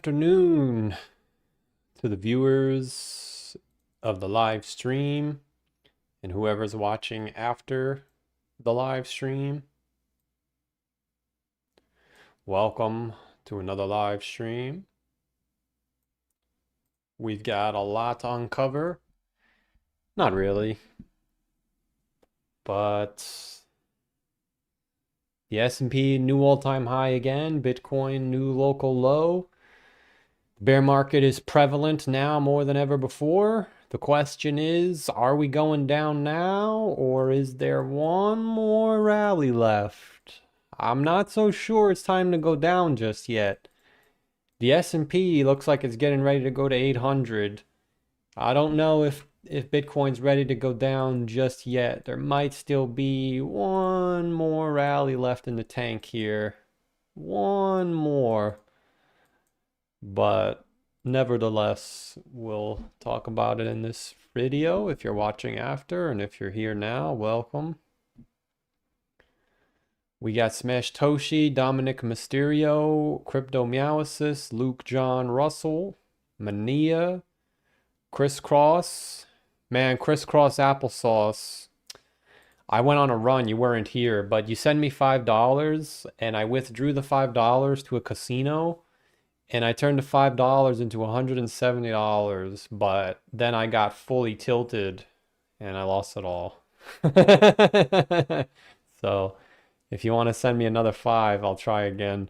afternoon to the viewers of the live stream and whoever's watching after the live stream. Welcome to another live stream. We've got a lot to uncover. Not really, but the S&P new all-time high again, Bitcoin new local low. The bear market is prevalent now more than ever before. The question is, are we going down now, or is there one more rally left? I'm not so sure it's time to go down just yet. The S&P looks like it's getting ready to go to 800. I don't know if Bitcoin's ready to go down just yet. There might still be one more rally left in the tank here. One more. But nevertheless, we'll talk about it in this video if you're watching after, and if you're here now, welcome. We got Smash Toshi, Dominic Mysterio, Crypto Meowasis, Luke John Russell, Mania, Crisscross. Man, Crisscross Applesauce. I went on a run, you weren't here, but you sent me $5 and I withdrew the $5 to a casino and I turned the $5 into $170, but then I got fully tilted and I lost it all. So if you want to send me another 5, I'll try again.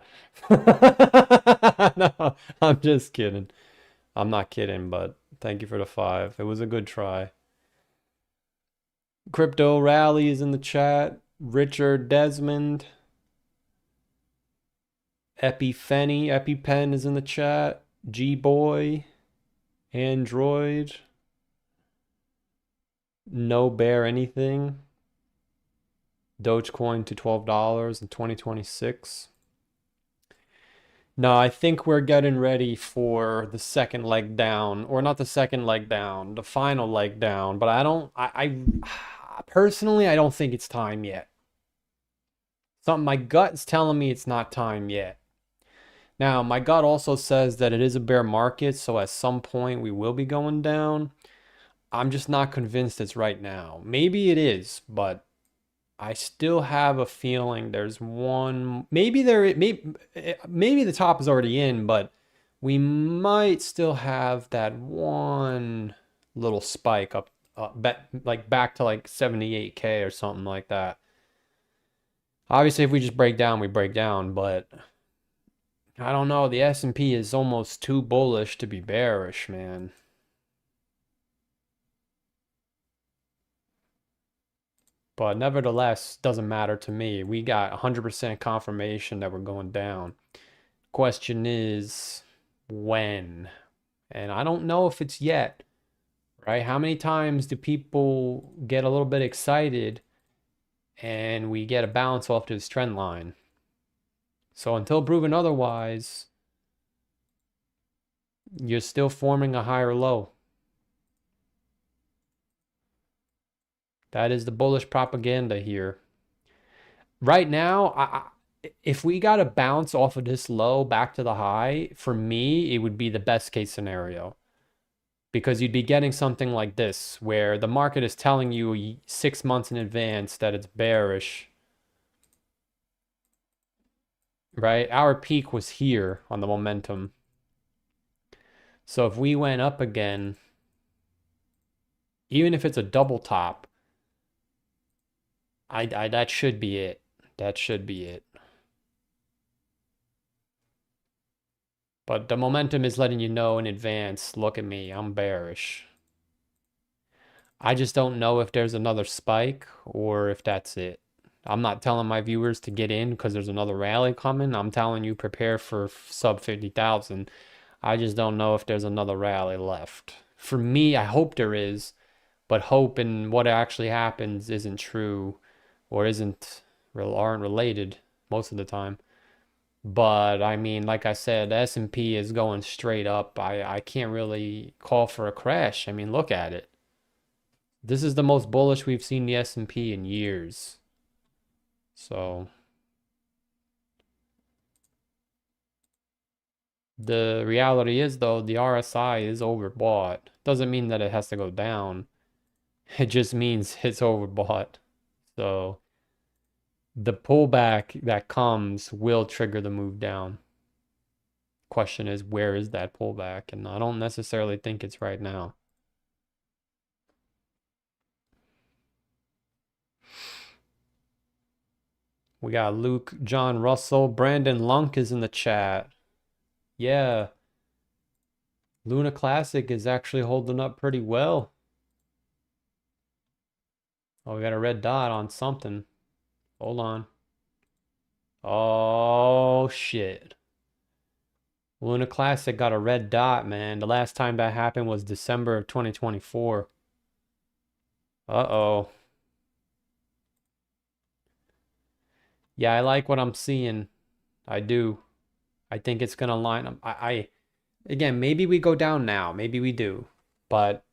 No, I'm just kidding. I'm not kidding, but thank you for the 5. It was a good try. Crypto Rally is in the chat. Richard Desmond. EpiPen is in the chat. G-Boy. Android. No Bear Anything. Dogecoin to $12 in 2026. No, I think we're getting ready for the second leg down, or not the second leg down, the final leg down, but I personally, I don't think it's time yet. My gut's telling me it's not time yet. Now, my gut also says that it is a bear market, so at some point we will be going down. I'm just not convinced it's right now. Maybe it is, but I still have a feeling there's one, maybe the top is already in, but we might still have that one little spike up, like back to like 78K or something like that. Obviously, if we just break down, we break down, but I don't know. The S&P is almost too bullish to be bearish, man. But nevertheless, doesn't matter to me. We got 100% confirmation that we're going down. Question is, when? And I don't know if it's yet, right? How many times do people get a little bit excited and we get a bounce off to this trend line? So until proven otherwise, you're still forming a higher low. That is the bullish propaganda here. Right now, if we got a bounce off of this low back to the high, for me, it would be the best case scenario. Because you'd be getting something like this, where the market is telling you 6 months in advance that it's bearish. Right? Our peak was here on the momentum. So if we went up again, even if it's a double top, that should be it. That should be it. But the momentum is letting you know in advance, look at me, I'm bearish. I just don't know if there's another spike or if that's it. I'm not telling my viewers to get in because there's another rally coming. I'm telling you prepare for sub 50,000. I just don't know if there's another rally left. For me, I hope there is, but hope and what actually happens isn't true or aren't related most of the time. But I mean, like I said, S&P is going straight up. I can't really call for a crash. I mean, look at it. This is the most bullish we've seen the S&P in years. So The reality is, though, the RSI is overbought. Doesn't mean that it has to go down. It just means it's overbought. So the pullback that comes will trigger the move down. Question is, where is that pullback? And I don't necessarily think it's right now. We got Luke, John Russell, Brandon Lunk is in the chat. Yeah, Luna Classic is actually holding up pretty well. Oh, we got a red dot on something. Hold on. Oh, shit. Luna Classic got a red dot, man. The last time that happened was December of 2024. Uh-oh. Yeah, I like what I'm seeing. I do. I think it's gonna line up. Again, maybe we go down now. Maybe we do. But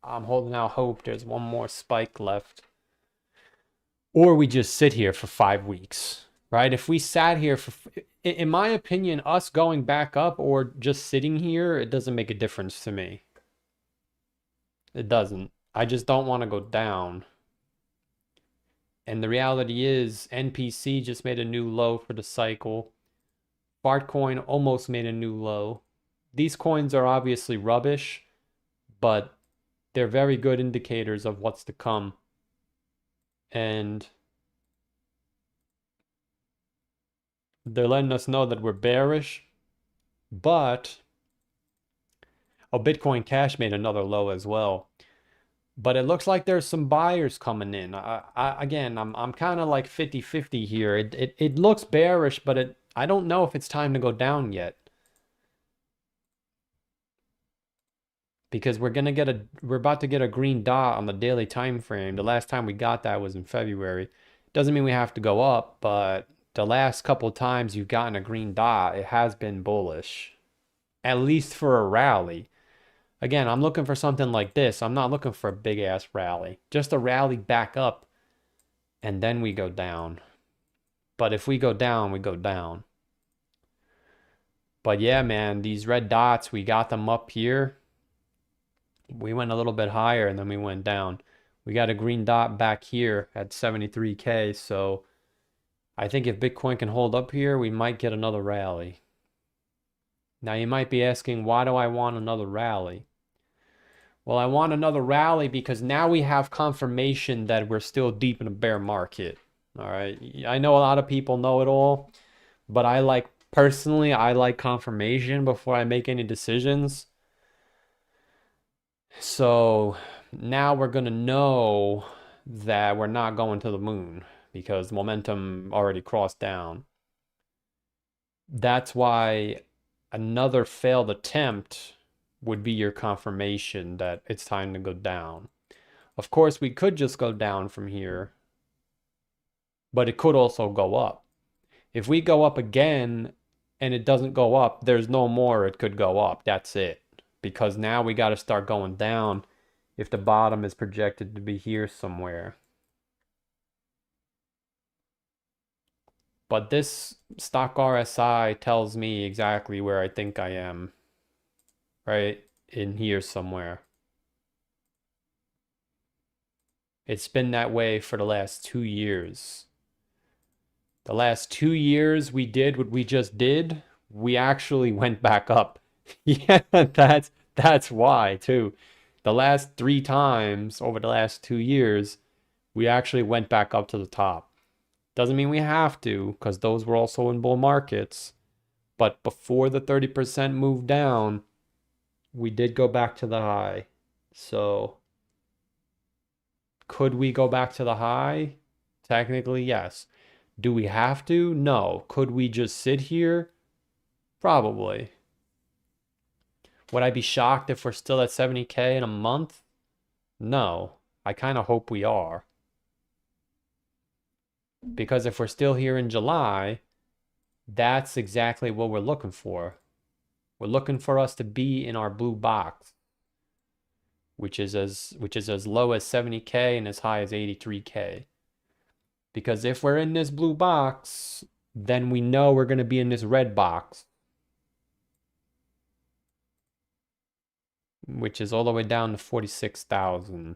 I'm holding out hope there's one more spike left. Or we just sit here for 5 weeks, right? If we sat here for, in my opinion, us going back up or just sitting here, it doesn't make a difference to me. It doesn't. I just don't want to go down. And the reality is, NPC just made a new low for the cycle. Fartcoin almost made a new low. These coins are obviously rubbish, but they're very good indicators of what's to come. And they're letting us know that we're bearish, but Bitcoin Cash made another low as well. But it looks like there's some buyers coming in. Again, I'm kind of like 50-50 here. It looks bearish, but I don't know if it's time to go down yet. Because we're about to get a green dot on the daily time frame. The last time we got that was in February. Doesn't mean we have to go up, but the last couple times you've gotten a green dot, it has been bullish. At least for a rally. Again, I'm looking for something like this. I'm not looking for a big ass rally. Just a rally back up and then we go down. But if we go down, we go down. But yeah, man, these red dots, we got them up here. We went a little bit higher and then we went down. We got a green dot back here at 73K. So I think if Bitcoin can hold up here, we might get another rally. Now you might be asking, why do I want another rally? Well, I want another rally because now we have confirmation that we're still deep in a bear market. All right. I know a lot of people know it all, but personally, I like confirmation before I make any decisions. So now we're going to know that we're not going to the moon because momentum already crossed down. That's why another failed attempt would be your confirmation that it's time to go down. Of course, we could just go down from here, but it could also go up. If we go up again and it doesn't go up, there's no more it could go up. That's it. Because now we got to start going down if the bottom is projected to be here somewhere. But this stock RSI tells me exactly where I think I am. Right in here somewhere. It's been that way for the last 2 years. The last 2 years we did what we just did, we actually went back up. Yeah, that's why too. The last 3 times over the last 2 years, we actually went back up to the top. Doesn't mean we have to, because those were also in bull markets. But before the 30% move down, we did go back to the high. So could we go back to the high? Technically, yes. Do we have to? No. Could we just sit here? Probably. Would I be shocked if we're still at 70K in a month? No. I kind of hope we are. Because if we're still here in July, that's exactly what we're looking for. We're looking for us to be in our blue box, which is as low as 70K and as high as 83K. Because if we're in this blue box, then we know we're going to be in this red box. which is all the way down to 46,000.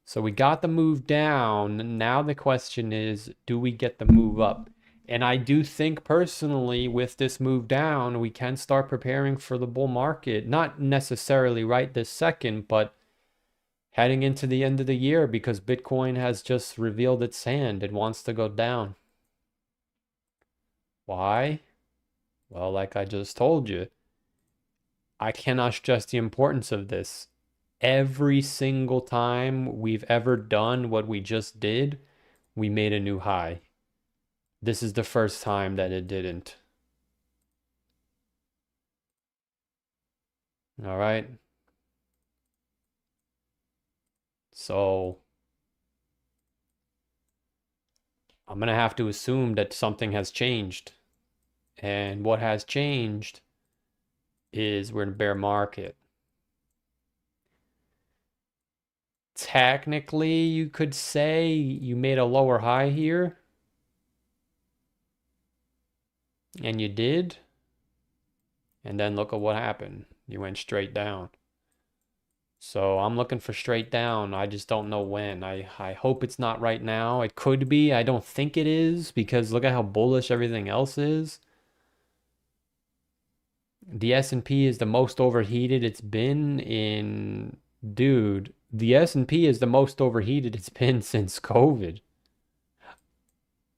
So we got the move down. Now the question is, do we get the move up? And I do think personally with this move down, we can start preparing for the bull market. Not necessarily right this second, but heading into the end of the year, because Bitcoin has just revealed its hand. It wants to go down. Why? Well, like I just told you, I cannot stress the importance of this. Every single time we've ever done what we just did, we made a new high. This is the first time that it didn't. All right. So I'm going to have to assume that something has changed. And what has changed is we're in a bear market. Technically, you could say you made a lower high here. And you did. And then look at what happened. You went straight down. So I'm looking for straight down. I just don't know when. I hope it's not right now. It could be. I don't think it is because look at how bullish everything else is. The S&P is the most overheated it's been in... Dude, the S&P is the most overheated it's been since COVID.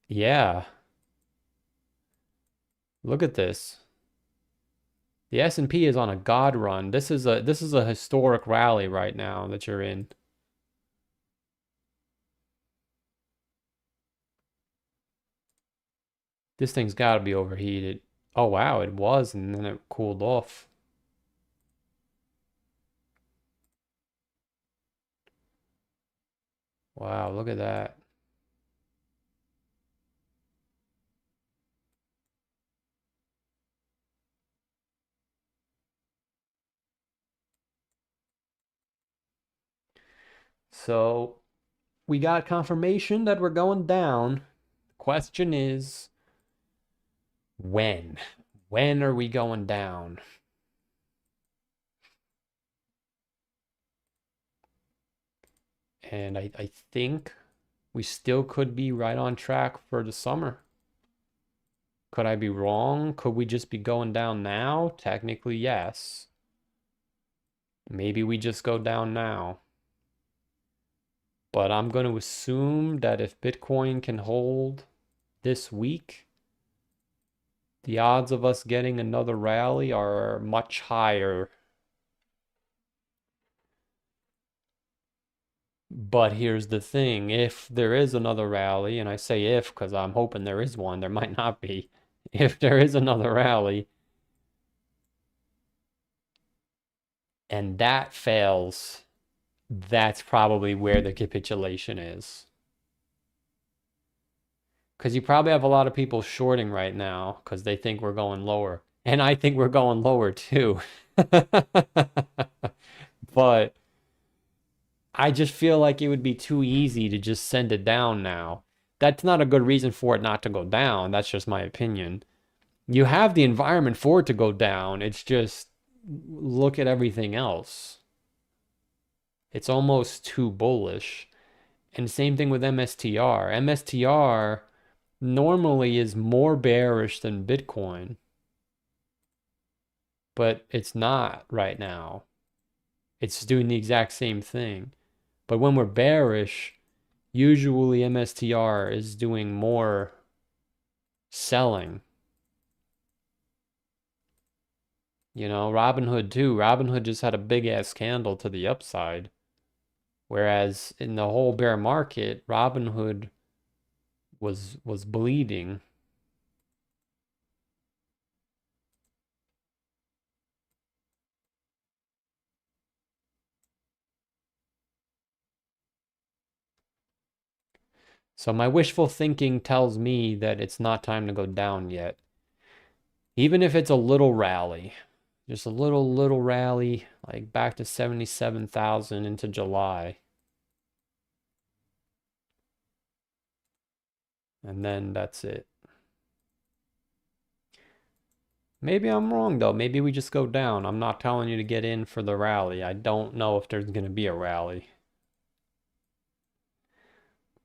Yeah. Look at this. The S&P is on a god run. This is a historic rally right now that you're in. This thing's got to be overheated. Oh wow, it was, and then it cooled off. Wow, look at that. So we got confirmation that we're going down. Question is, when? When are we going down? And I think we still could be right on track for the summer. Could I be wrong? Could we just be going down now? Technically, yes. Maybe we just go down now. But I'm going to assume that if Bitcoin can hold this week, the odds of us getting another rally are much higher. But here's the thing, if there is another rally, and I say if because I'm hoping there is one, there might not be. If there is another rally and that fails, that's probably where the capitulation is. Because you probably have a lot of people shorting right now because they think we're going lower. And I think we're going lower too. But I just feel like it would be too easy to just send it down now. That's not a good reason for it not to go down. That's just my opinion. You have the environment for it to go down. It's just look at everything else. It's almost too bullish. And same thing with MSTR. MSTR normally is more bearish than Bitcoin, but it's not right now. It's doing the exact same thing. But when we're bearish, usually MSTR is doing more selling. You know, Robinhood too. Robinhood just had a big ass candle to the upside. Whereas in the whole bear market, Robinhood was bleeding. So my wishful thinking tells me that it's not time to go down yet. Even if it's a little rally, just a little rally, like back to 77,000 into July. And then that's it. Maybe I'm wrong though. Maybe we just go down. I'm not telling you to get in for the rally. I don't know if there's going to be a rally.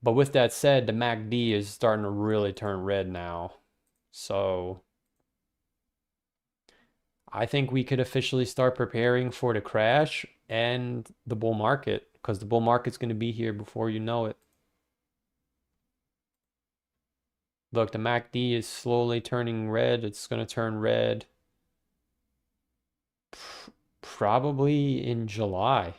But with that said, the MACD is starting to really turn red now. So I think we could officially start preparing for the crash and the bull market, because the bull market's going to be here before you know it. Look, the MACD is slowly turning red. It's going to turn red probably in July.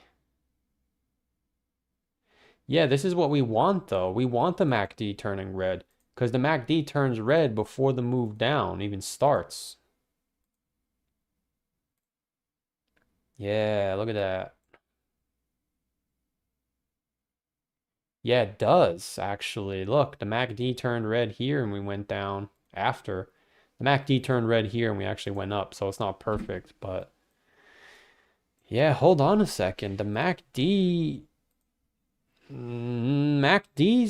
Yeah, this is what we want though. We want the MACD turning red because the MACD turns red before the move down even starts. Yeah, look at that. Yeah, it does actually. Look, the MACD turned red here and we went down after. The MACD turned red here and we actually went up, so it's not perfect, but yeah, hold on a second. The MACD's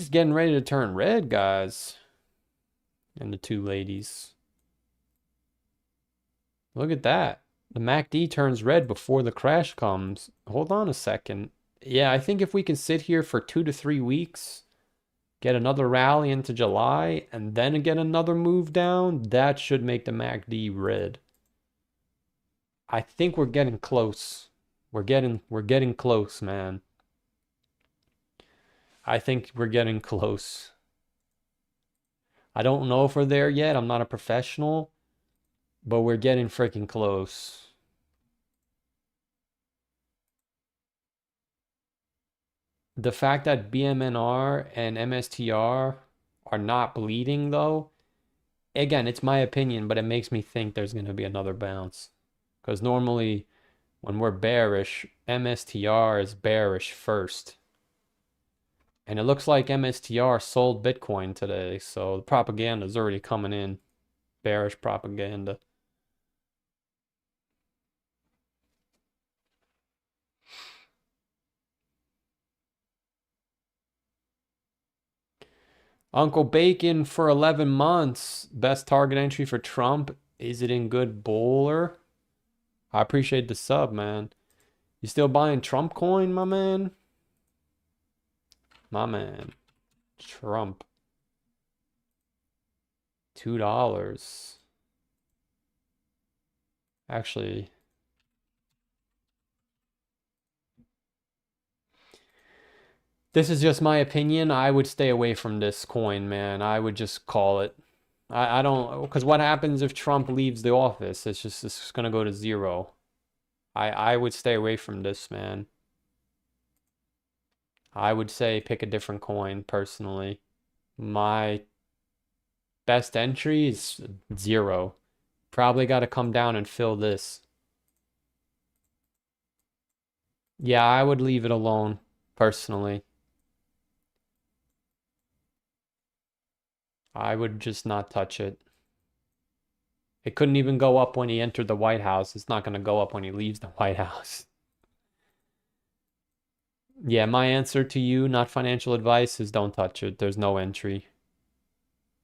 getting ready to turn red, guys. And the two ladies. Look at that. The MACD turns red before the crash comes. Hold on a second. Yeah, I think if we can sit here for 2 to 3 weeks, get another rally into July, and then get another move down, that should make the MACD red. I think we're getting close. We're getting close, man. I think we're getting close. I don't know if we're there yet. I'm not a professional, but we're getting freaking close. The fact that BMNR and MSTR are not bleeding, though, again, it's my opinion, but it makes me think there's going to be another bounce. Because normally, when we're bearish, MSTR is bearish first. And it looks like MSTR sold Bitcoin today, so the propaganda is already coming in. Bearish propaganda. Uncle Bacon for 11 months. Best target entry for Trump. Is it in good bowler? I appreciate the sub, man. You still buying Trump coin, my man? My man. Trump. $2. Actually, this is just my opinion. I would stay away from this coin, man. I would just call it. I don't, because what happens if Trump leaves the office? It's just gonna go to zero. I would stay away from this, man. I would say pick a different coin personally. My best entry is zero. Probably got to come down and fill this. Yeah, I would leave it alone personally. I would just not touch it. It couldn't even go up when he entered the White House. It's not going to go up when he leaves the White House. Yeah, my answer to you, not financial advice, is don't touch it. There's no entry.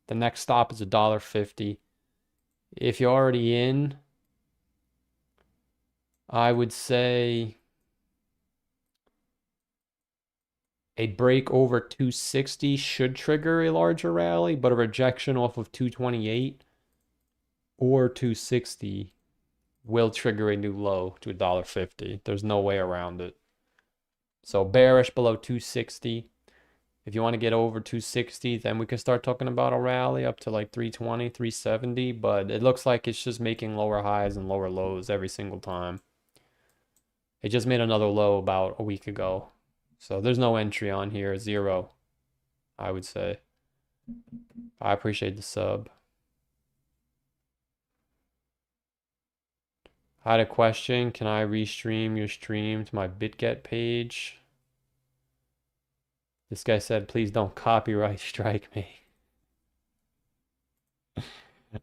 The next stop is $1.50. If you're already in, I would say a break over 260 should trigger a larger rally, but a rejection off of 228 or 260 will trigger a new low to $1.50. There's no way around it. So bearish below 260. If you want to get over 260, then we can start talking about a rally up to like 320, 370. But it looks like it's just making lower highs and lower lows every single time. It just made another low about a week ago. So there's no entry on here, zero, I would say. I appreciate the sub. I had a question. Can I restream your stream to my BitGet page? This guy said, please don't copyright strike me.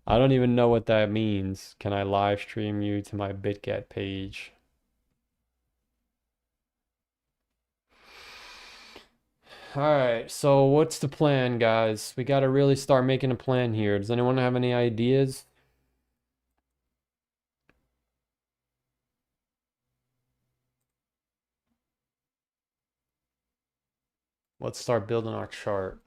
I don't even know what that means. Can I live stream you to my BitGet page? All right, so what's the plan, guys? We got to really start making a plan here. Does anyone have any ideas? Let's start building our chart.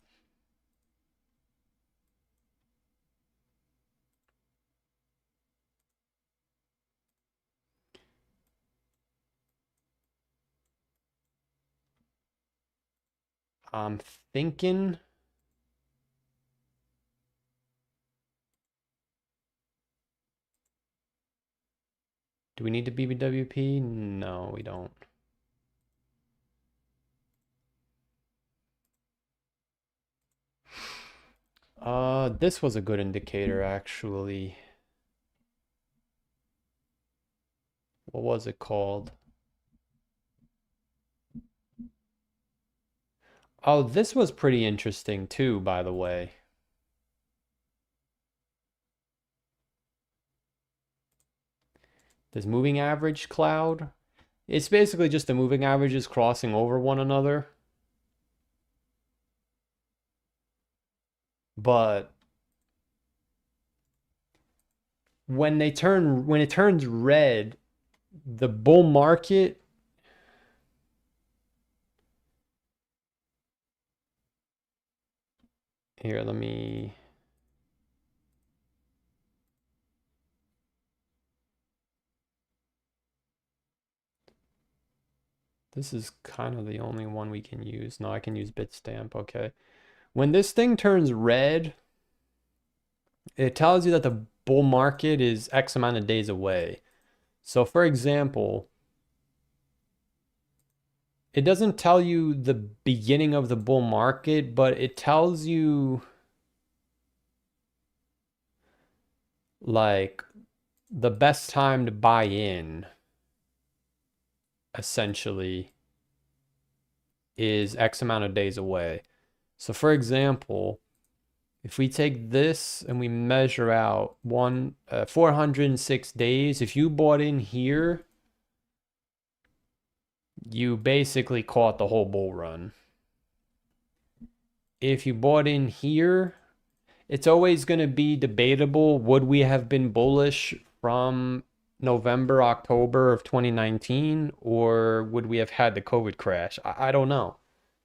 I'm thinking do we need to BBWP? No, we don't. This was a good indicator actually. What was it called? Oh, this was pretty interesting too, by the way. This moving average cloud. It's basically just the moving averages crossing over one another. But when it turns red, the bull market here, let me this is kind of the only one we can use. No, I can use Bitstamp. Okay. When this thing turns red, it tells you that the bull market is X amount of days away. So for example, it doesn't tell you the beginning of the bull market, but it tells you like the best time to buy in essentially is X amount of days away. So for example, if we take this and we measure out 406 days, if you bought in here, you basically caught the whole bull run. If you bought in here, it's always going to be debatable. Would we have been bullish from November, October of 2019, or would we have had the COVID crash? I don't know.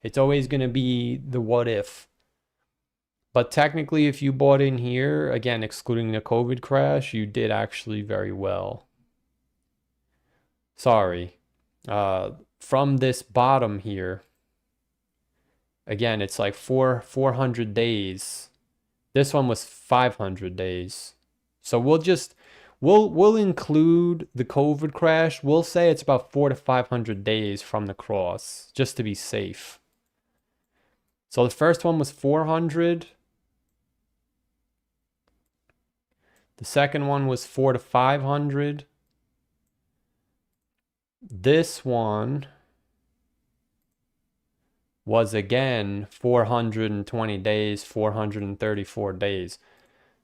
It's always going to be the what if. But technically, if you bought in here, again, excluding the COVID crash, you did actually very well. Sorry. From this bottom here, again, it's like 400 days. This one was 500 days. So we'll include the COVID crash. We'll say it's about 400 to 500 days from the cross, just to be safe. So the first one was 400. The second one was 400 to 500. This one was again 420 days, 434 days.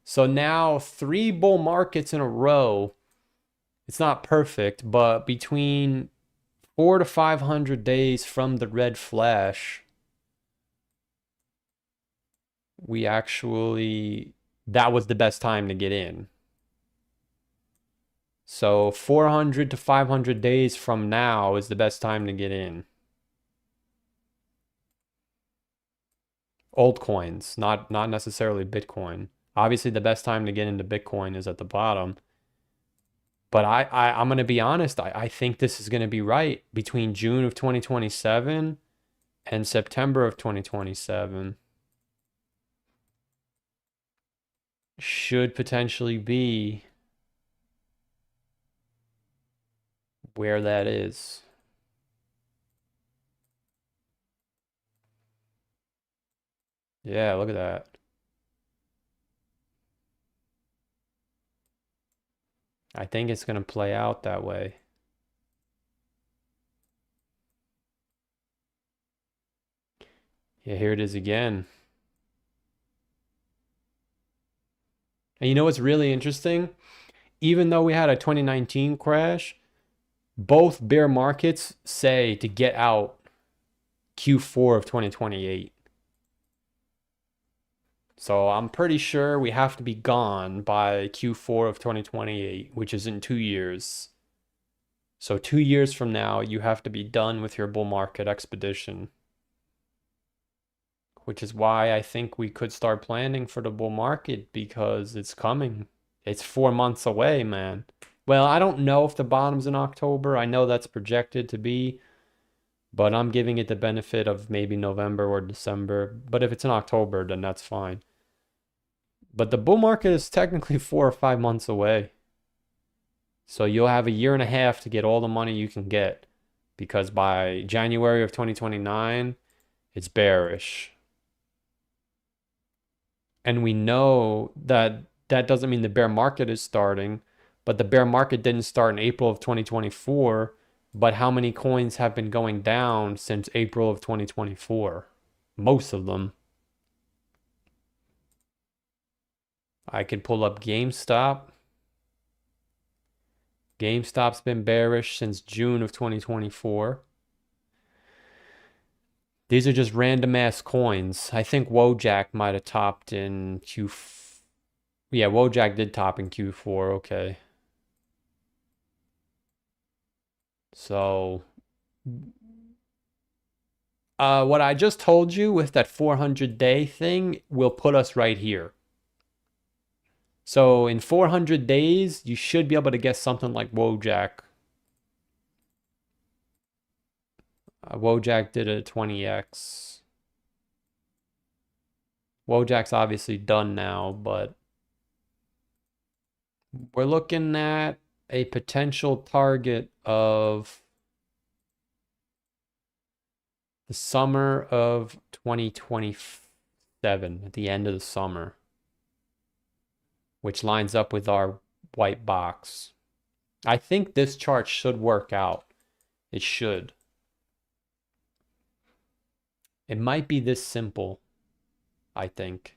So now 3 bull markets in a row. It's not perfect, but between 400 to 500 days from the red flash, that was the best time to get in. So 400 to 500 days from now is the best time to get in. Altcoins, not necessarily Bitcoin. Obviously, the best time to get into Bitcoin is at the bottom. But I'm going to be honest, I think this is going to be right between June of 2027 and September of 2027. Should potentially be where that is. Yeah, look at that. I think it's going to play out that way. Yeah, here it is again. And you know what's really interesting? Even though we had a 2019 crash, both bear markets say to get out Q4 of 2028. So I'm pretty sure we have to be gone by Q4 of 2028, which is in 2 years. So 2 years from now, you have to be done with your bull market expedition. which is why I think we could start planning for the bull market because it's coming. It's 4 months away, man. Well, I don't know if the bottom's in October. I know that's projected to be, but I'm giving it the benefit of maybe November or December. But if it's in October, then that's fine. But the bull market is technically 4 or 5 months away. So you'll have a year and a half to get all the money you can get because by January of 2029, it's bearish. And we know that that doesn't mean the bear market is starting, but the bear market didn't start in April of 2024. But how many coins have been going down since April of 2024? Most of them. I could pull up GameStop. GameStop's been bearish since June of 2024. These are just random ass coins. I think Wojak might have topped in Q4. Yeah, Wojak did top in Q4. Okay. So, what I just told you with that 400-day thing will put us right here. So in 400 days, you should be able to get something like Wojak. Wojak did a 20x. Wojak's obviously done now, but we're looking at a potential target of the summer of 2027, at the end of the summer, which lines up with our white box. I think this chart should work out. It should. It might be this simple, I think.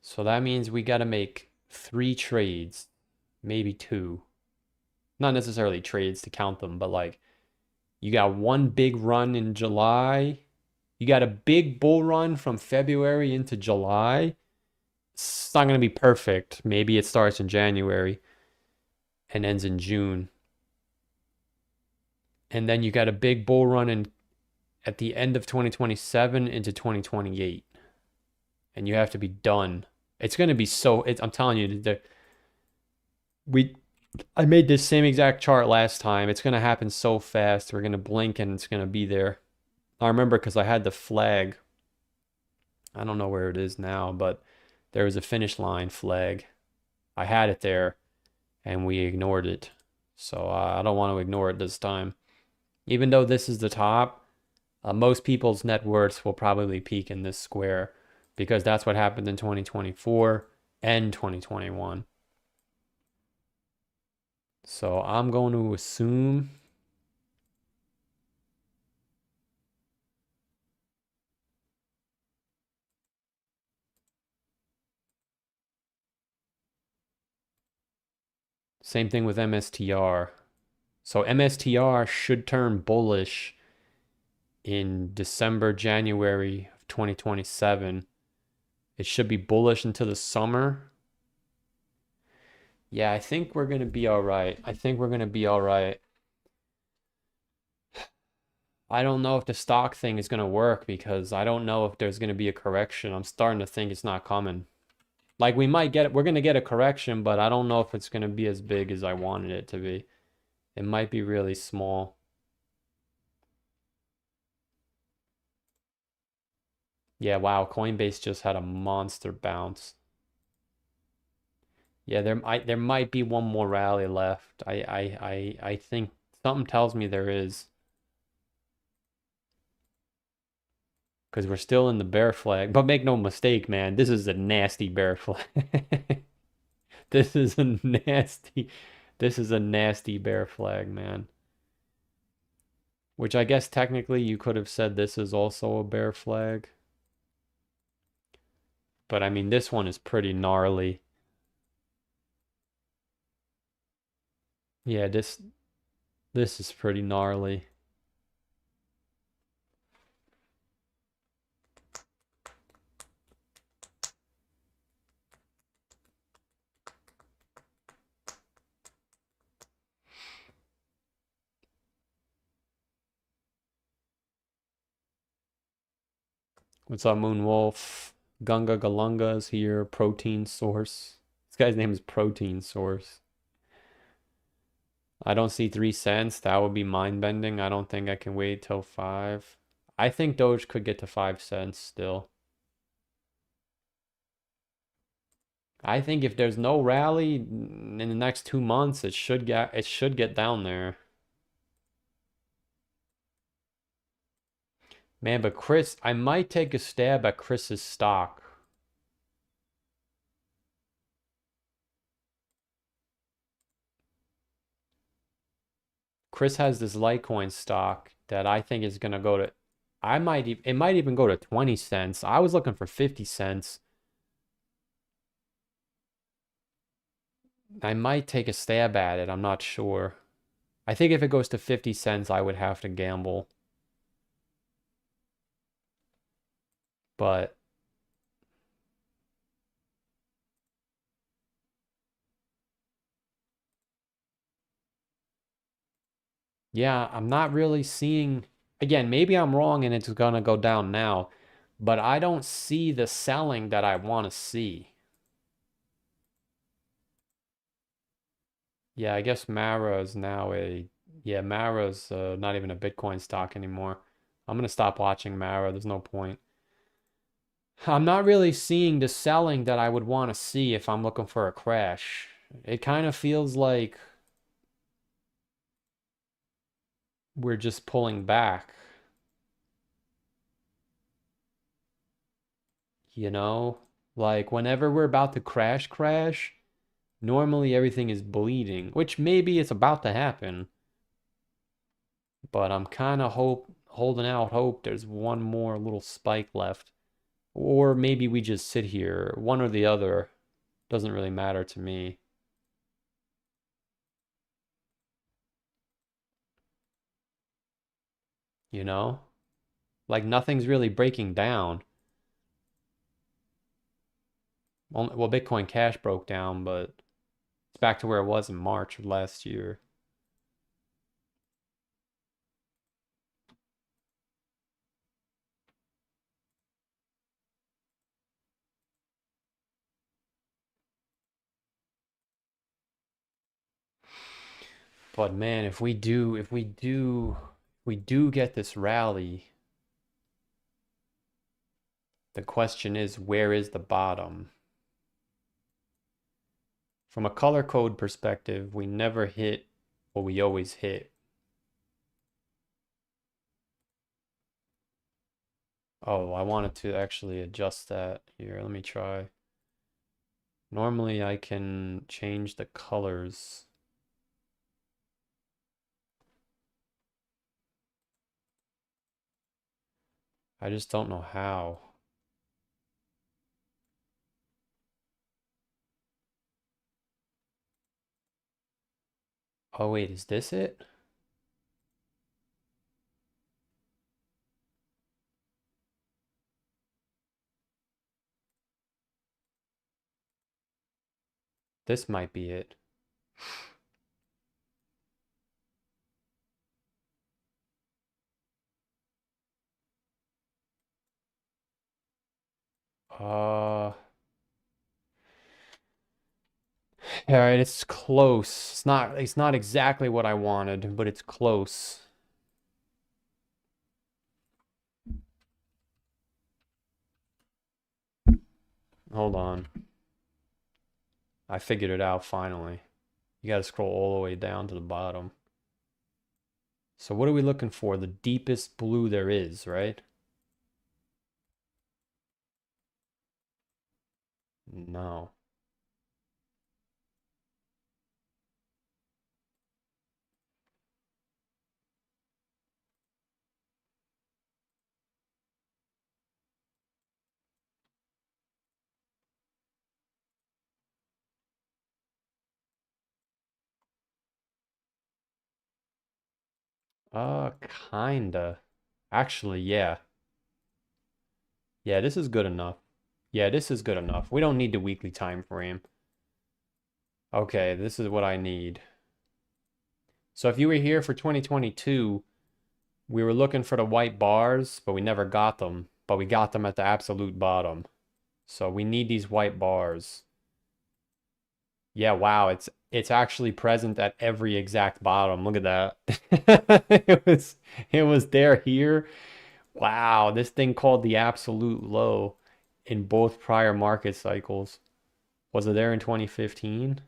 So that means we got to make 3 trades, maybe 2. Not necessarily trades to count them, but like you got one big run in July. You got a big bull run from February into July. It's not going to be perfect. Maybe it starts in January and ends in June. And then you got a big bull run at the end of 2027 into 2028. And you have to be done. It's going to be so, I'm telling you, I made this same exact chart last time. It's going to happen so fast. We're going to blink and it's going to be there. I remember because I had the flag. I don't know where it is now, but there was a finish line flag. I had it there and we ignored it. So I don't want to ignore it this time. Even though this is the top, most people's net worths will probably peak in this square because that's what happened in 2024 and 2021. So I'm going to assume same thing with MSTR. So MSTR should turn bullish in December, January of 2027. It should be bullish until the summer. Yeah, I think we're going to be all right. I think we're going to be all right. I don't know if the stock thing is going to work because I don't know if there's going to be a correction. I'm starting to think it's not coming. Like we're going to get a correction, but I don't know if it's going to be as big as I wanted it to be. It might be really small. Yeah, wow, Coinbase just had a monster bounce. Yeah, there might be one more rally left. I think something tells me there is. Because we're still in the bear flag. But make no mistake, man, this is a nasty bear flag. This is a nasty bear flag, man. Which I guess technically you could have said this is also a bear flag. But I mean, this one is pretty gnarly. Yeah, this is pretty gnarly. What's up, Moonwolf? Gunga Galunga is here. Protein Source. This guy's name is Protein Source. I don't see 3 cents. That would be mind-bending. I don't think I can wait till 5. I think Doge could get to 5 cents still. I think if there's no rally in the next 2 months, it should get down there. Man, but Chris, I might take a stab at Chris's stock. Chris has this Litecoin stock that I think is gonna go to, it might even go to 20 cents. I was looking for 50 cents. I might take a stab at it. I'm not sure. I think if it goes to 50 cents, I would have to gamble. But yeah, I'm not really seeing, again, maybe I'm wrong and it's gonna go down now, but I don't see the selling that I want to see. Yeah, I guess Mara is now Mara's not even a Bitcoin stock anymore. I'm gonna stop watching Mara. There's no point. I'm not really seeing the selling that I would want to see if I'm looking for a crash. It kind of feels like we're just pulling back, you know? Like whenever we're about to crash, normally everything is bleeding, which maybe it's about to happen, but I'm kind of holding out hope there's one more little spike left. Or maybe we just sit here, one or the other. Doesn't really matter to me. You know? Like nothing's really breaking down. Well, Bitcoin Cash broke down, but it's back to where it was in March of last year. But man, if we do get this rally, the question is, where is the bottom? From a color code perspective, we never hit what we always hit. Oh, I wanted to actually adjust that here. Let me try. Normally I can change the colors. I just don't know how. Oh wait, is this it? This might be it. All right, it's close. It's not exactly what I wanted, but it's close. Hold on. I figured it out finally. You got to scroll all the way down to the bottom. So what are we looking for? The deepest blue there is, right? No. Kinda. Actually, yeah. Yeah, this is good enough. Yeah, this is good enough. We don't need the weekly time frame. Okay, this is what I need. So if you were here for 2022, we were looking for the white bars, but we never got them. but we got them at the absolute bottom. So we need these white bars. Yeah, wow, it's actually present at every exact bottom. Look at that. It was there here. Wow, this thing called the absolute low in both prior market cycles. Was it there in 2015?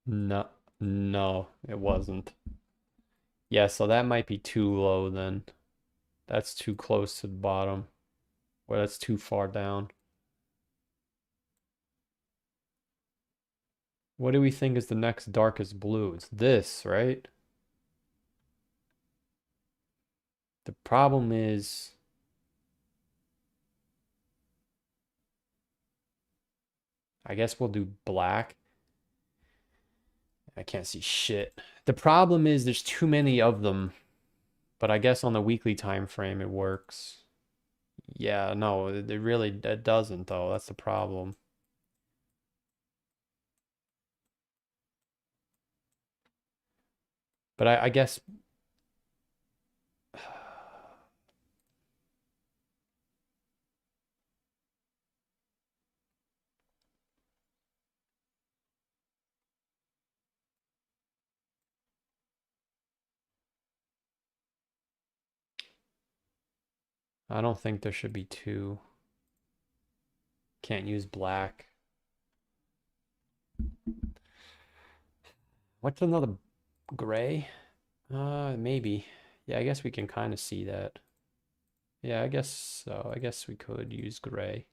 No, no, it wasn't. Yeah, so that might be too low then. That's too close to the bottom, or that's too far down. What do we think is the next darkest blue? It's this, right? The problem is, I guess we'll do black. I can't see shit. The problem is there's too many of them, but I guess on the weekly time frame it works. Yeah, no, it doesn't though. That's the problem. But I guess I don't think there should be two. Can't use black. What's another gray? Maybe. Yeah, I guess we can kind of see that. Yeah, I guess so. I guess we could use gray.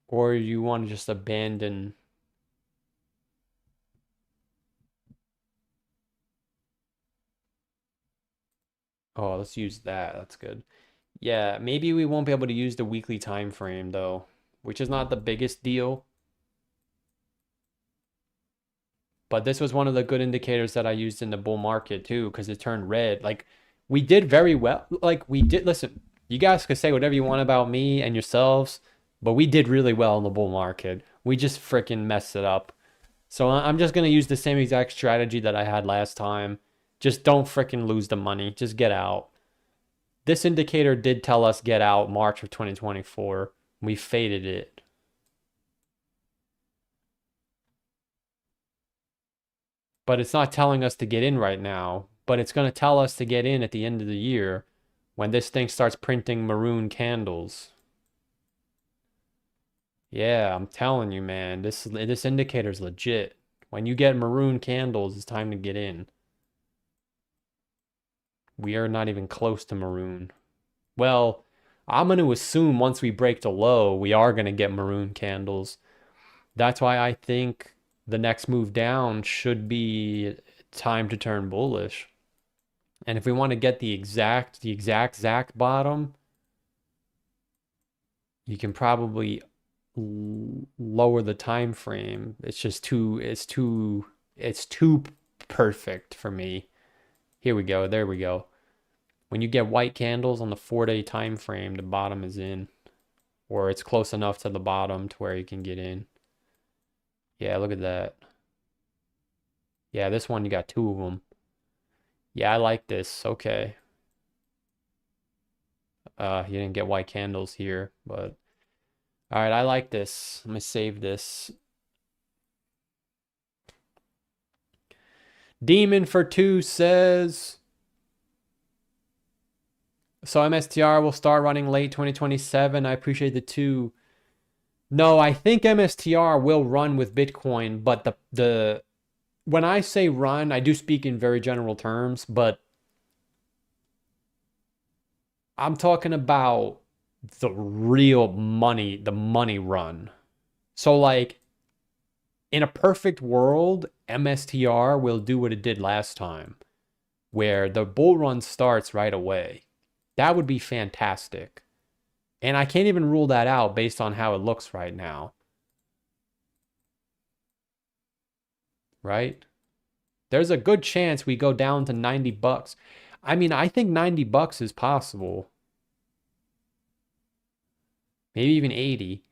Or you want to just abandon. Oh, let's use that. That's good. Yeah, maybe we won't be able to use the weekly time frame though, which is not the biggest deal. But this was one of the good indicators that I used in the bull market too, because it turned red. Like we did very well. Like we did, listen, you guys can say whatever you want about me and yourselves, but we did really well in the bull market. We just freaking messed it up. So I'm just gonna use the same exact strategy that I had last time. Just don't freaking lose the money. Just get out. This indicator did tell us get out March of 2024. We faded it. But it's not telling us to get in right now. But it's going to tell us to get in at the end of the year when this thing starts printing maroon candles. Yeah, I'm telling you, man, this indicator's legit. When you get maroon candles, it's time to get in. We are not even close to maroon. Well, I'm going to assume once we break the low, we are going to get maroon candles. That's why I think the next move down should be time to turn bullish. And if we want to get the exact bottom, you can probably lower the time frame. It's too perfect for me. Here we go. There we go. When you get white candles on the 4-day time frame, the bottom is in, or it's close enough to the bottom to where you can get in. Yeah, look at that. Yeah, this one, you got two of them. Yeah, I like this. Okay. You didn't get white candles here, but all right, I like this. Let me save this. Demon for 2 says, so MSTR will start running late 2027. I appreciate the 2. No, I think MSTR will run with Bitcoin, but the when I say run, I do speak in very general terms, but I'm talking about the real money, the money run. So like in a perfect world, MSTR will do what it did last time, where the bull run starts right away. That would be fantastic. And I can't even rule that out based on how it looks right now. Right? There's a good chance we go down to 90 bucks. I mean, I think 90 bucks is possible. Maybe even 80.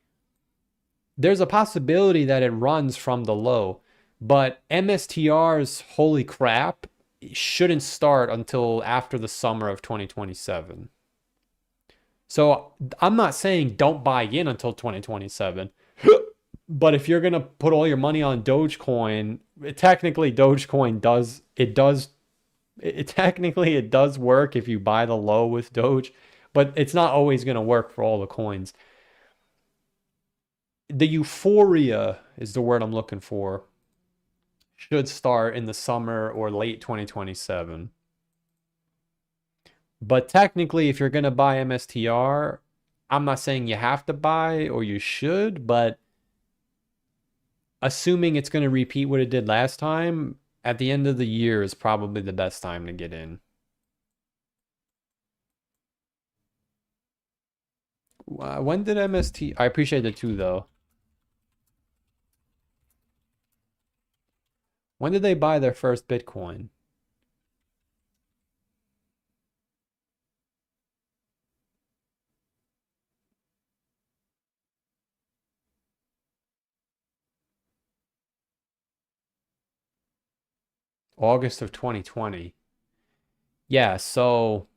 There's a possibility that it runs from the low. But MSTR's holy crap shouldn't start until after the summer of 2027. So I'm not saying don't buy in until 2027. But if you're gonna put all your money on Dogecoin, technically Dogecoin technically it does work if you buy the low with Doge, but it's not always gonna work for all the coins. The euphoria is the word I'm looking for. Should start in the summer or late 2027. But technically, if you're gonna buy MSTR, I'm not saying you have to buy or you should, but assuming it's going to repeat what it did last time, at the end of the year is probably the best time to get in. When did MST? I appreciate it too, though. When did they buy their first Bitcoin? August of 2020. Yeah, so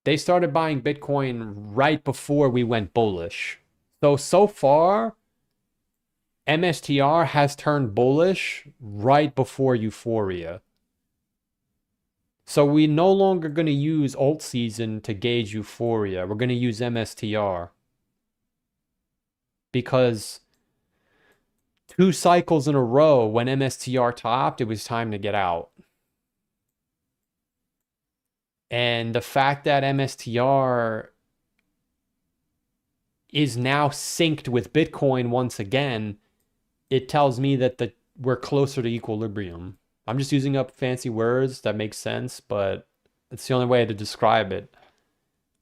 they started buying Bitcoin right before we went bullish. So far, MSTR has turned bullish right before euphoria. So we're no longer going to use alt season to gauge euphoria. We're going to use MSTR. Because 2 cycles in a row, when MSTR topped, it was time to get out. And the fact that MSTR is now synced with Bitcoin once again, it tells me that we're closer to equilibrium. I'm just using up fancy words that make sense, but it's the only way to describe it.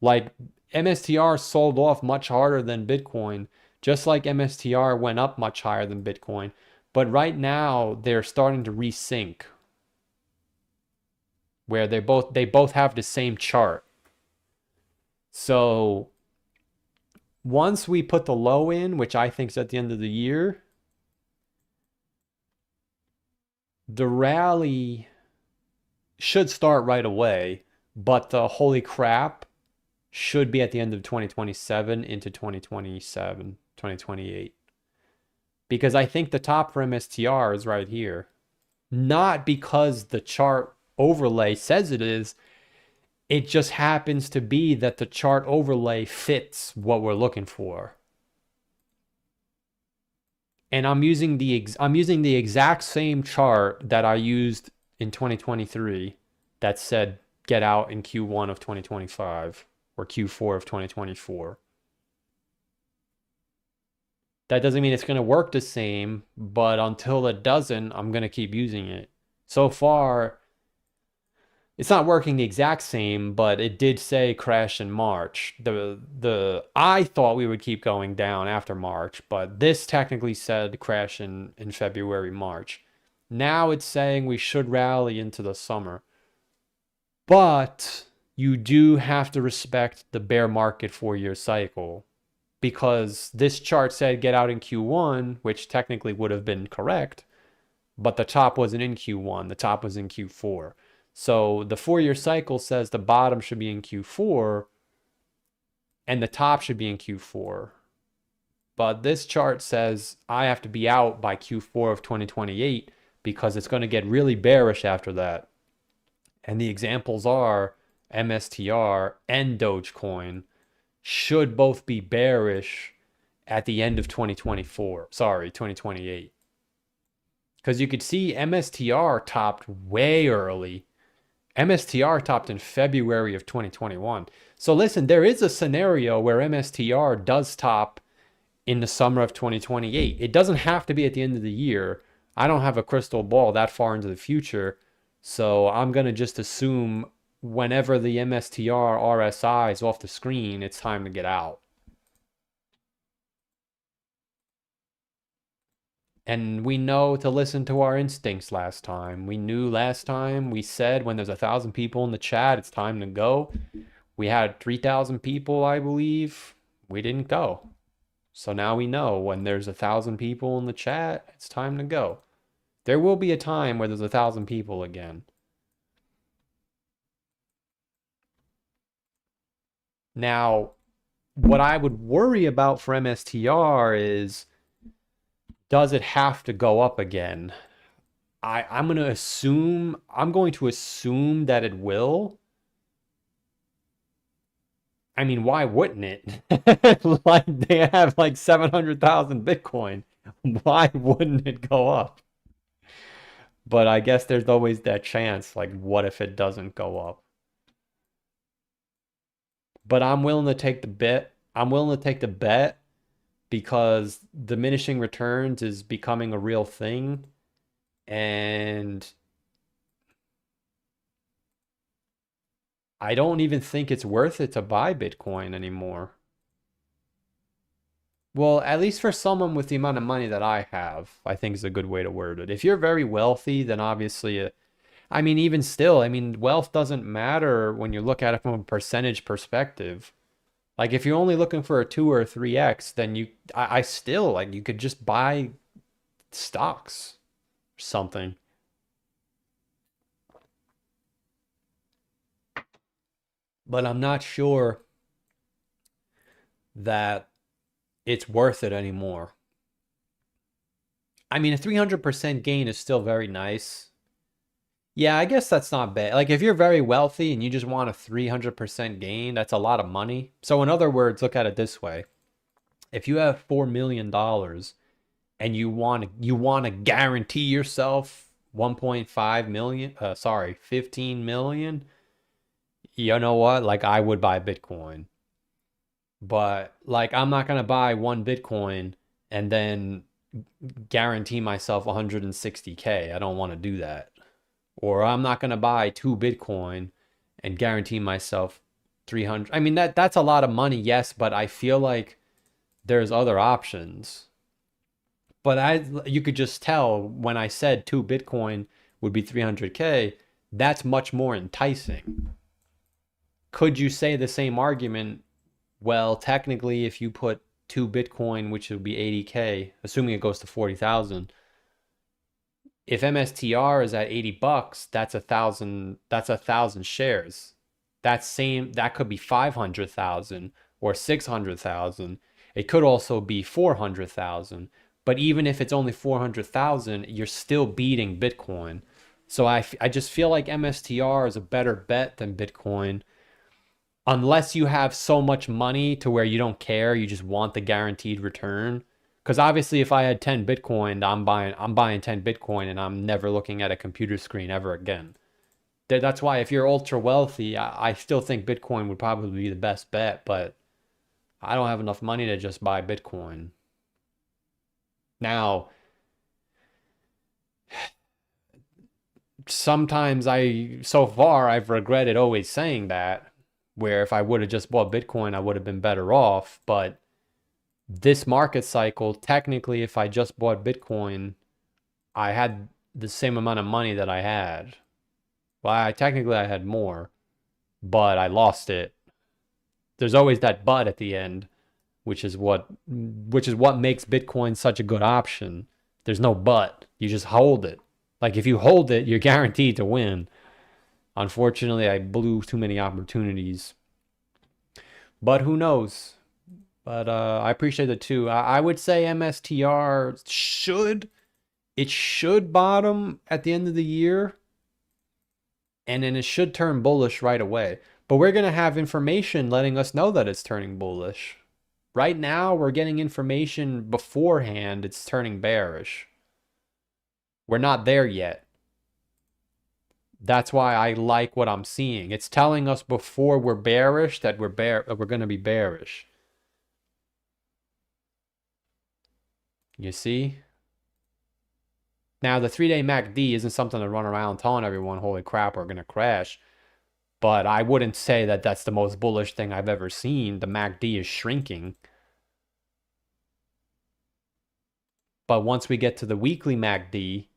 Like, MSTR sold off much harder than Bitcoin, just like MSTR went up much higher than Bitcoin. But right now, they're starting to resync, where they both have the same chart. So once we put the low in, which I think is at the end of the year, the rally should start right away, but the holy crap should be at the end of 2027 into 2027, 2028. Because I think the top for MSTR is right here. Not because the chart overlay says it is. It just happens to be that the chart overlay fits what we're looking for. And I'm using the exact same chart that I used in 2023 that said get out in Q1 of 2025 or Q4 of 2024. That doesn't mean it's going to work the same, but until it doesn't, I'm going to keep using it. So far, it's not working the exact same, but it did say crash in March. I thought we would keep going down after March, but this technically said crash in February, March. Now it's saying we should rally into the summer. But you do have to respect the bear market 4-year cycle, because this chart said get out in Q1, which technically would have been correct, but the top wasn't in Q1, the top was in Q4. So the 4-year cycle says the bottom should be in Q4 and the top should be in Q4. But this chart says I have to be out by Q4 of 2028 because it's going to get really bearish after that. And the examples are MSTR and Dogecoin should both be bearish at the end of 2028. Because you could see MSTR topped way early. MSTR topped in February of 2021. So listen, there is a scenario where MSTR does top in the summer of 2028. It doesn't have to be at the end of the year. I don't have a crystal ball that far into the future. So I'm going to just assume whenever the MSTR RSI is off the screen, it's time to get out. And we know to listen to our instincts last time. We knew last time, we said when there's 1,000 people in the chat, it's time to go. We had 3,000 people, I believe. We didn't go. So now we know when there's 1,000 people in the chat, it's time to go. There will be a time where there's 1,000 people again. Now, what I would worry about for MSTR is, does it have to go up again? I'm going to assume that it will. I mean, why wouldn't it? Like they have like 700,000 Bitcoin. Why wouldn't it go up? But I guess there's always that chance, like what if it doesn't go up? But I'm willing to take the bet. I'm willing to take the bet because diminishing returns is becoming a real thing. And I don't even think it's worth it to buy Bitcoin anymore. Well, at least for someone with the amount of money that I have, I think is a good way to word it. If you're very wealthy, then obviously, I mean, even still, I mean, wealth doesn't matter when you look at it from a percentage perspective. Like if you're only looking for a 2 or 3x, then I still, like, you could just buy stocks or something. But I'm not sure that it's worth it anymore. I mean, a 300% gain is still very nice. Yeah, I guess that's not bad. Like if you're very wealthy and you just want a 300% gain, that's a lot of money. So in other words, look at it this way. If you have $4 million and you want to guarantee yourself 1.5 million, 15 million, you know what? Like I would buy Bitcoin. But like I'm not gonna buy one Bitcoin and then guarantee myself 160K. I don't want to do that. Or I'm not gonna buy two Bitcoin and guarantee myself 300. I mean that's a lot of money, yes, but I feel like there's other options. But you could just tell when I said two Bitcoin would be 300K, that's much more enticing. Could you say the same argument? Well, technically, if you put two Bitcoin, which would be 80K, assuming it goes to 40,000, if MSTR is at $80, that's 1,000 shares. That could be 500,000 or 600,000. It could also be 400,000. But even if it's only 400,000, you're still beating Bitcoin. So I just feel like MSTR is a better bet than Bitcoin unless you have so much money to where you don't care, you just want the guaranteed return. Because obviously, if I had 10 Bitcoin, I'm buying 10 Bitcoin, and I'm never looking at a computer screen ever again. That's why if you're ultra wealthy, I still think Bitcoin would probably be the best bet, but I don't have enough money to just buy Bitcoin. Now, sometimes so far, I've regretted always saying that, where if I would have just bought Bitcoin, I would have been better off. But this market cycle, technically, if I just bought Bitcoin, I had the same amount of money that I had. Well, technically I had more, but I lost it. There's always that but at the end, which is what makes Bitcoin such a good option. There's no but. You just hold it. Like if you hold it, you're guaranteed to win. Unfortunately, I blew too many opportunities. But who knows? But I appreciate it too. I would say MSTR should bottom at the end of the year, and then it should turn bullish right away. But we're going to have information letting us know that it's turning bullish. Right now, we're getting information beforehand it's turning bearish. We're not there yet. That's why I like what I'm seeing. It's telling us before we're bearish that we're going to be bearish. You see? Now, the 3-day MACD isn't something to run around telling everyone, holy crap, we're going to crash. But I wouldn't say that that's the most bullish thing I've ever seen. The MACD is shrinking. But once we get to the weekly MACD,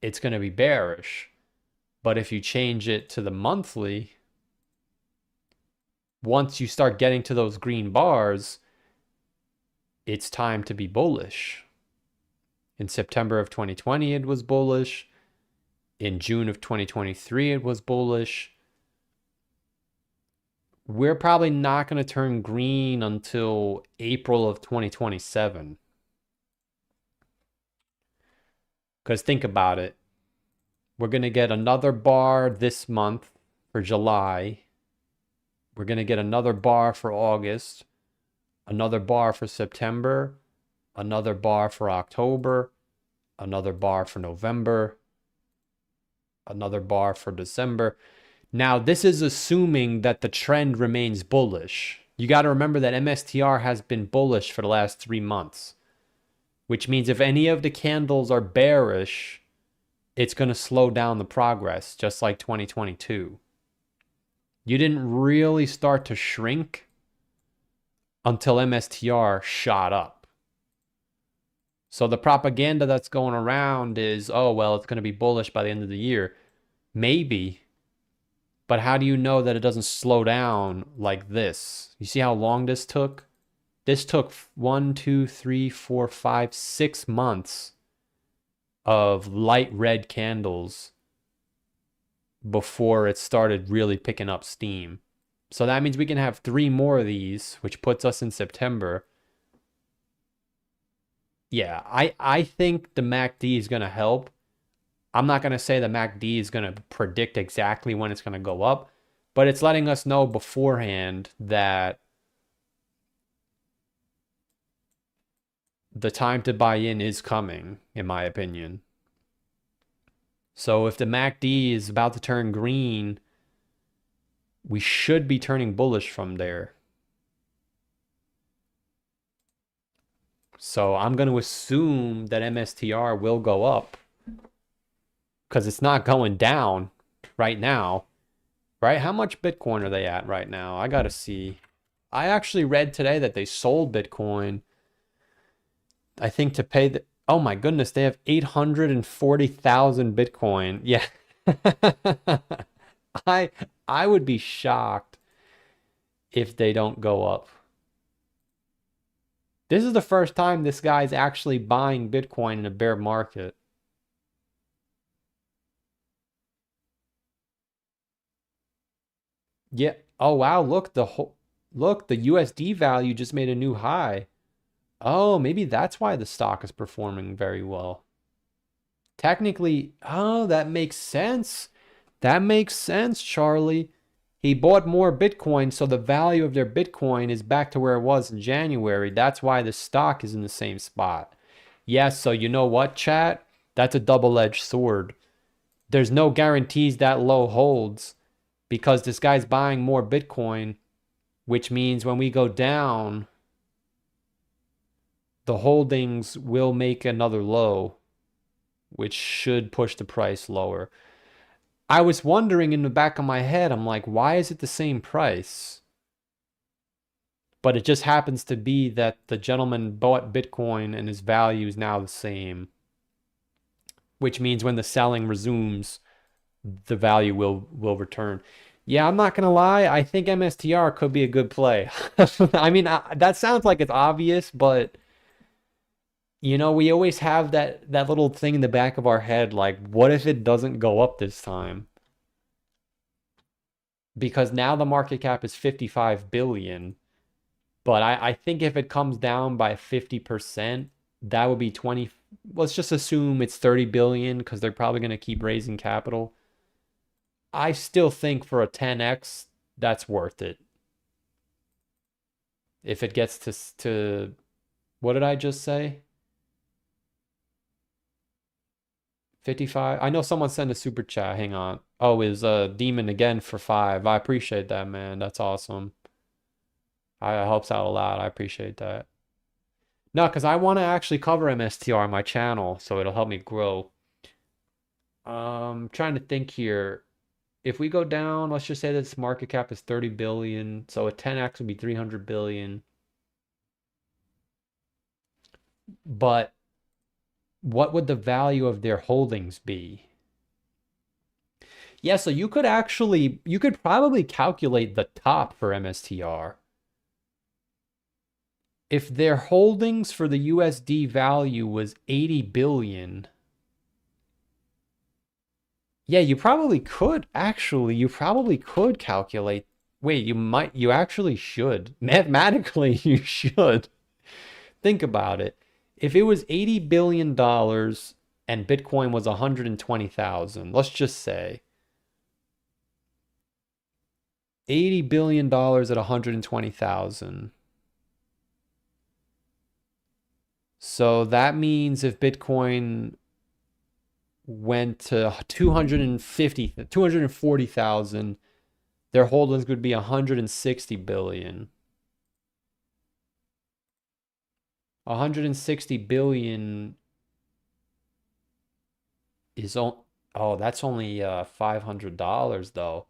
it's going to be bearish. But if you change it to the monthly, once you start getting to those green bars, it's time to be bullish. In September of 2020, it was bullish. In June of 2023, it was bullish. We're probably not going to turn green until April of 2027. Because think about it. We're going to get another bar this month for July. We're going to get another bar for August, another bar for September, another bar for October, another bar for November, another bar for December. Now, this is assuming that the trend remains bullish. You got to remember that MSTR has been bullish for the last 3 months, which means if any of the candles are bearish, it's going to slow down the progress, just like 2022. You didn't really start to shrink until MSTR shot up. So the propaganda that's going around is, oh, well, it's going to be bullish by the end of the year. Maybe. But how do you know that it doesn't slow down like this? You see how long this took? This took 1, 2, 3, 4, 5, 6 months of light red candles before it started really picking up steam. So that means we can have 3 more of these, which puts us in September. Yeah, I think the MACD is going to help. I'm not going to say the MACD is going to predict exactly when it's going to go up, but it's letting us know beforehand that the time to buy in is coming, in my opinion. So if the MACD is about to turn green, we should be turning bullish from there. So I'm going to assume that MSTR will go up because it's not going down right now, right? How much Bitcoin are they at right now? I got to see. I actually read today that they sold Bitcoin, I think, to pay the... Oh my goodness, they have 840,000 Bitcoin. Yeah. I would be shocked if they don't go up. This is the first time this guy's actually buying Bitcoin in a bear market. Yeah. Oh wow, look, the USD value just made a new high. Oh, maybe that's why the stock is performing very well. Technically, oh, that makes sense. That makes sense, Charlie. He bought more Bitcoin, so the value of their Bitcoin is back to where it was in January. That's why the stock is in the same spot. Yes, so you know what, chat? That's a double-edged sword. There's no guarantees that low holds because this guy's buying more Bitcoin, which means when we go down, the holdings will make another low, which should push the price lower. I was wondering in the back of my head, I'm like, why is it the same price? But it just happens to be that the gentleman bought Bitcoin and his value is now the same, which means when the selling resumes, the value will return. Yeah, I'm not gonna lie, I think MSTR could be a good play. I mean, that sounds like it's obvious, but you know, we always have that little thing in the back of our head, like, what if it doesn't go up this time? Because now the market cap is 55 billion. But I think if it comes down by 50%, that would be 20. Let's just assume it's 30 billion because they're probably going to keep raising capital. I still think for a 10x, that's worth it. If it gets to what did I just say? 55. I know someone sent a super chat. Hang on. Oh, is Demon again for 5. I appreciate that, man. That's awesome. It helps out a lot. I appreciate that. No, because I want to actually cover MSTR on my channel, so it'll help me grow. Trying to think here. If we go down, let's just say this market cap is 30 billion, so a 10x would be 300 billion. But what would the value of their holdings be? Yeah, so you could probably calculate the top for MSTR. if their holdings for the USD value was 80 billion, yeah, you probably could actually, you probably could calculate. Wait, you actually should. Mathematically, you should. Think about it. If it was $80 billion and Bitcoin was 120,000, let's just say $80 billion at 120,000. So that means if Bitcoin went to 240,000, their holdings would be 160 billion. 160 billion is oh, that's only $500 though.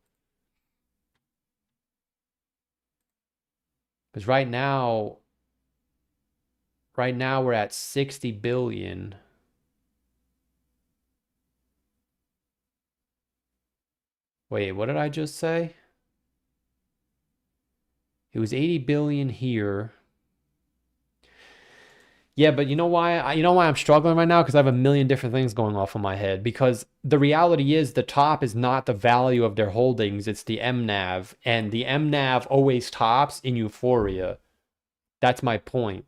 Because right now we're at 60 billion. Wait, what did I just say? It was 80 billion here. Yeah, but you know why? You know why I'm struggling right now? Because I have a million different things going off in my head. Because the reality is the top is not the value of their holdings, it's the MNAV. And the MNAV always tops in euphoria. That's my point.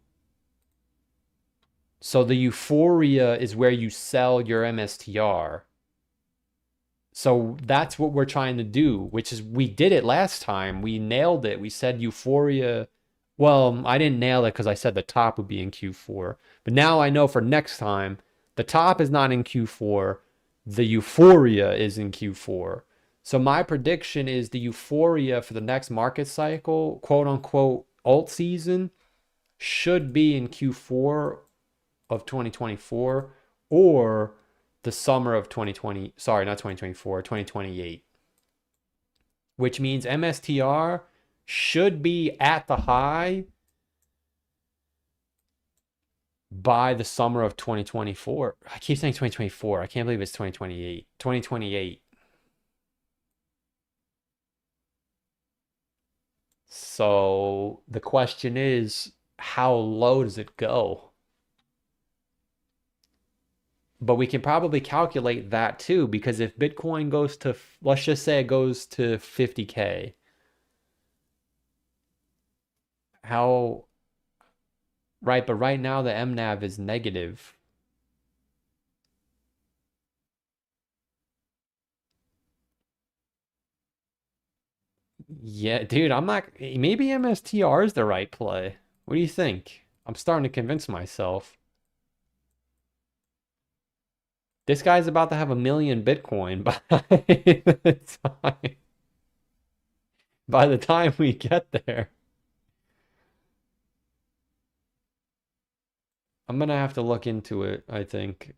So the euphoria is where you sell your MSTR. So that's what we're trying to do, which is we did it last time. We nailed it. We said euphoria. Well, I didn't nail it because I said the top would be in Q4. But now I know for next time, the top is not in Q4. The euphoria is in Q4. So my prediction is the euphoria for the next market cycle, quote unquote, alt season, should be in Q4 of 2024 or the summer of 2020, sorry, not 2024, 2028, which means MSTR should be at the high by the summer of 2024. I keep saying 2024. I can't believe it's 2028. 2028. So the question is, how low does it go? But we can probably calculate that too, because if Bitcoin goes to, let's just say it goes to 50K, how, right? But right now the MNAV is negative. Yeah, dude, I'm not, maybe MSTR is the right play. What do you think? I'm starting to convince myself. This guy's about to have a million Bitcoin by by the time we get there. I'm gonna have to look into it, I think.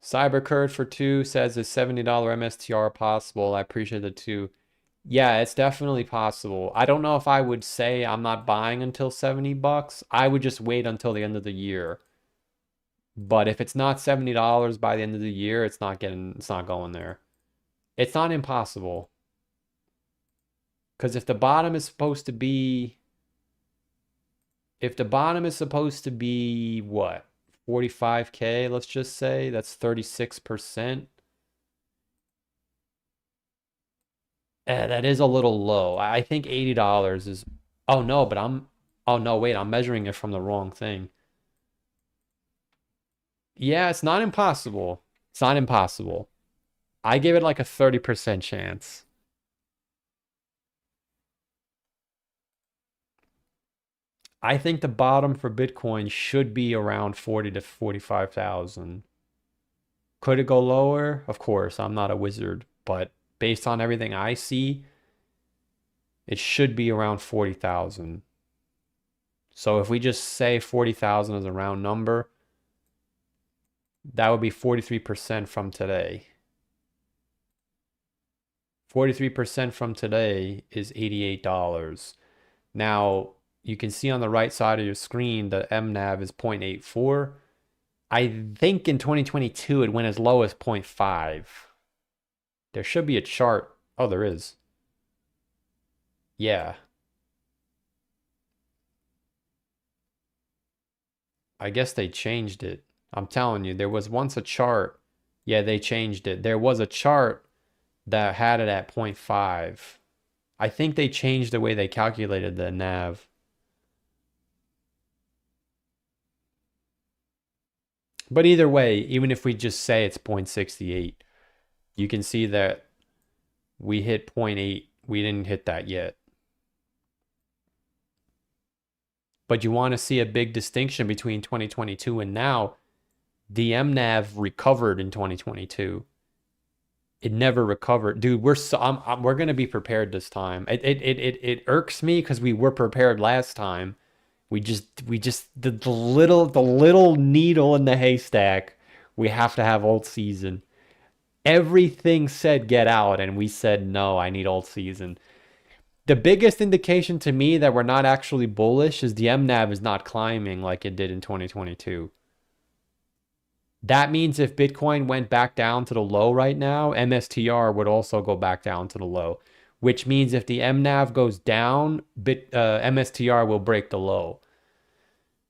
Cybercurd for 2 says is $70 MSTR possible. I appreciate the 2. Yeah, it's definitely possible. I don't know if I would say I'm not buying until 70 bucks. I would just wait until the end of the year. But if it's not $70 by the end of the year, it's not going there. It's not impossible. Because if the bottom is supposed to be, what? 45K, let's just say, that's 36%. That is a little low. I think $80 is, oh no, but oh no, wait, I'm measuring it from the wrong thing. Yeah, it's not impossible. It's not impossible. I give it like a 30% chance. I think the bottom for Bitcoin should be around 40 to 45,000. Could it go lower? Of course, I'm not a wizard, but based on everything I see, it should be around 40,000. So if we just say 40,000 as a round number, that would be 43% from today. 43% from today is $88. Now, you can see on the right side of your screen the MNAV is 0.84. I think in 2022 it went as low as 0.5. There should be a chart. Oh, there is. Yeah. I guess they changed it. I'm telling you, there was once a chart. Yeah, they changed it. There was a chart that had it at 0.5. I think they changed the way they calculated the NAV. But either way, even if we just say it's 0.68, you can see that we hit 0.8. We didn't hit that yet. But you want to see a big distinction between 2022 and now. The MNAV recovered in 2022. It never recovered. Dude, we're gonna be prepared this time. It irks me because we were prepared last time. The little needle in the haystack. We have to have alt season. Everything said get out, and we said no, I need alt season. The biggest indication to me that we're not actually bullish is the MNAV is not climbing like it did in 2022. That means if Bitcoin went back down to the low right now, MSTR would also go back down to the low, which means if the MNAV goes down, MSTR will break the low.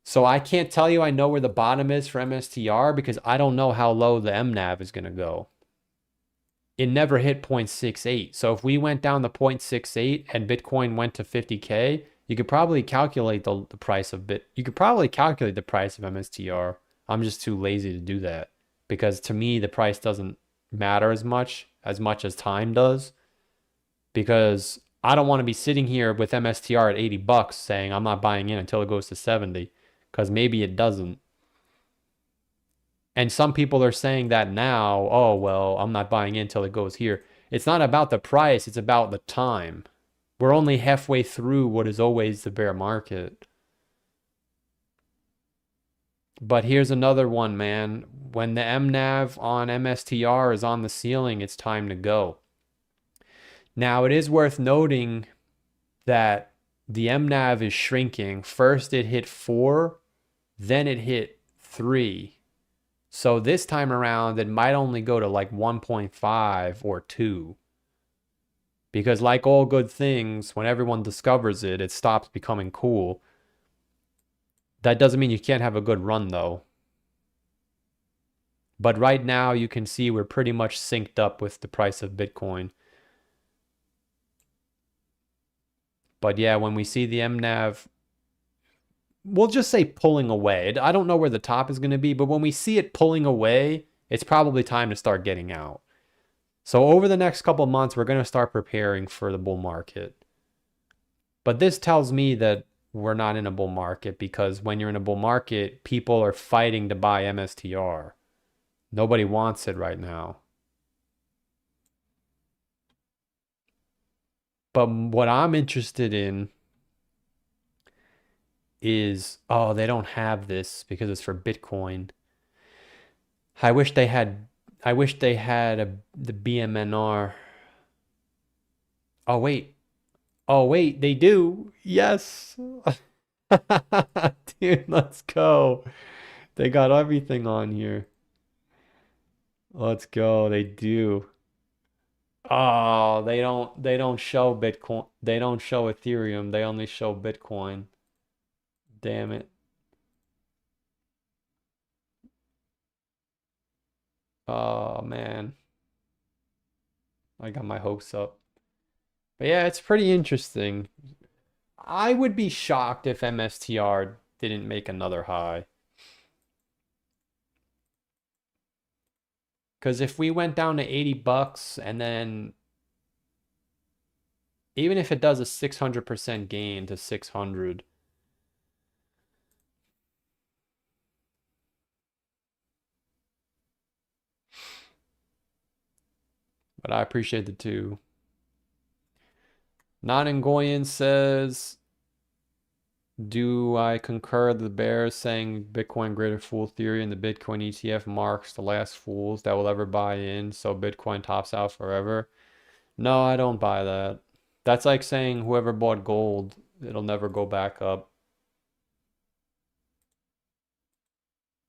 So I can't tell you I know where the bottom is for MSTR because I don't know how low the MNAV is going to go. It never hit 0.68. So if we went down to 0.68 and Bitcoin went to 50K, you could probably calculate the price of You could probably calculate the price of MSTR. I'm just too lazy to do that because to me, the price doesn't matter as much as time does, because I don't want to be sitting here with MSTR at 80 bucks saying I'm not buying in until it goes to 70, because maybe it doesn't. And some people are saying that now, oh, well, I'm not buying in until it goes here. It's not about the price, it's about the time. We're only halfway through what is always the bear market. But here's another one, man. When the MNAV on MSTR is on the ceiling, it's time to go. Now, it is worth noting that the MNAV is shrinking. First, it hit 4, then it hit 3. So this time around, it might only go to like 1.5 or 2. Because like all good things, when everyone discovers it, it stops becoming cool. That doesn't mean you can't have a good run, though. But right now, you can see we're pretty much synced up with the price of Bitcoin. But yeah, when we see the MNAV, we'll just say pulling away. I don't know where the top is going to be, but when we see it pulling away, it's probably time to start getting out. So over the next couple of months, we're going to start preparing for the bull market. But this tells me that we're not in a bull market, because when you're in a bull market, people are fighting to buy MSTR. Nobody wants it right now. But what I'm interested in is, oh, they don't have this because it's for Bitcoin. I wish they had the BMNR. Oh wait. Oh wait, they do. Yes. Dude, let's go. They got everything on here. Let's go. They do. Oh, they don't show Bitcoin. They don't show Ethereum. They only show Bitcoin. Damn it. Oh man. I got my hopes up. But yeah, it's pretty interesting. I would be shocked if MSTR didn't make another high. Because if we went down to 80 bucks and then even if it does a 600% gain to 600, but I appreciate the two. Nanangoyan says, do I concur the bears saying Bitcoin greater fool theory and the Bitcoin ETF marks the last fools that will ever buy in, so Bitcoin tops out forever? No, I don't buy that. That's like saying whoever bought gold It'll never go back up.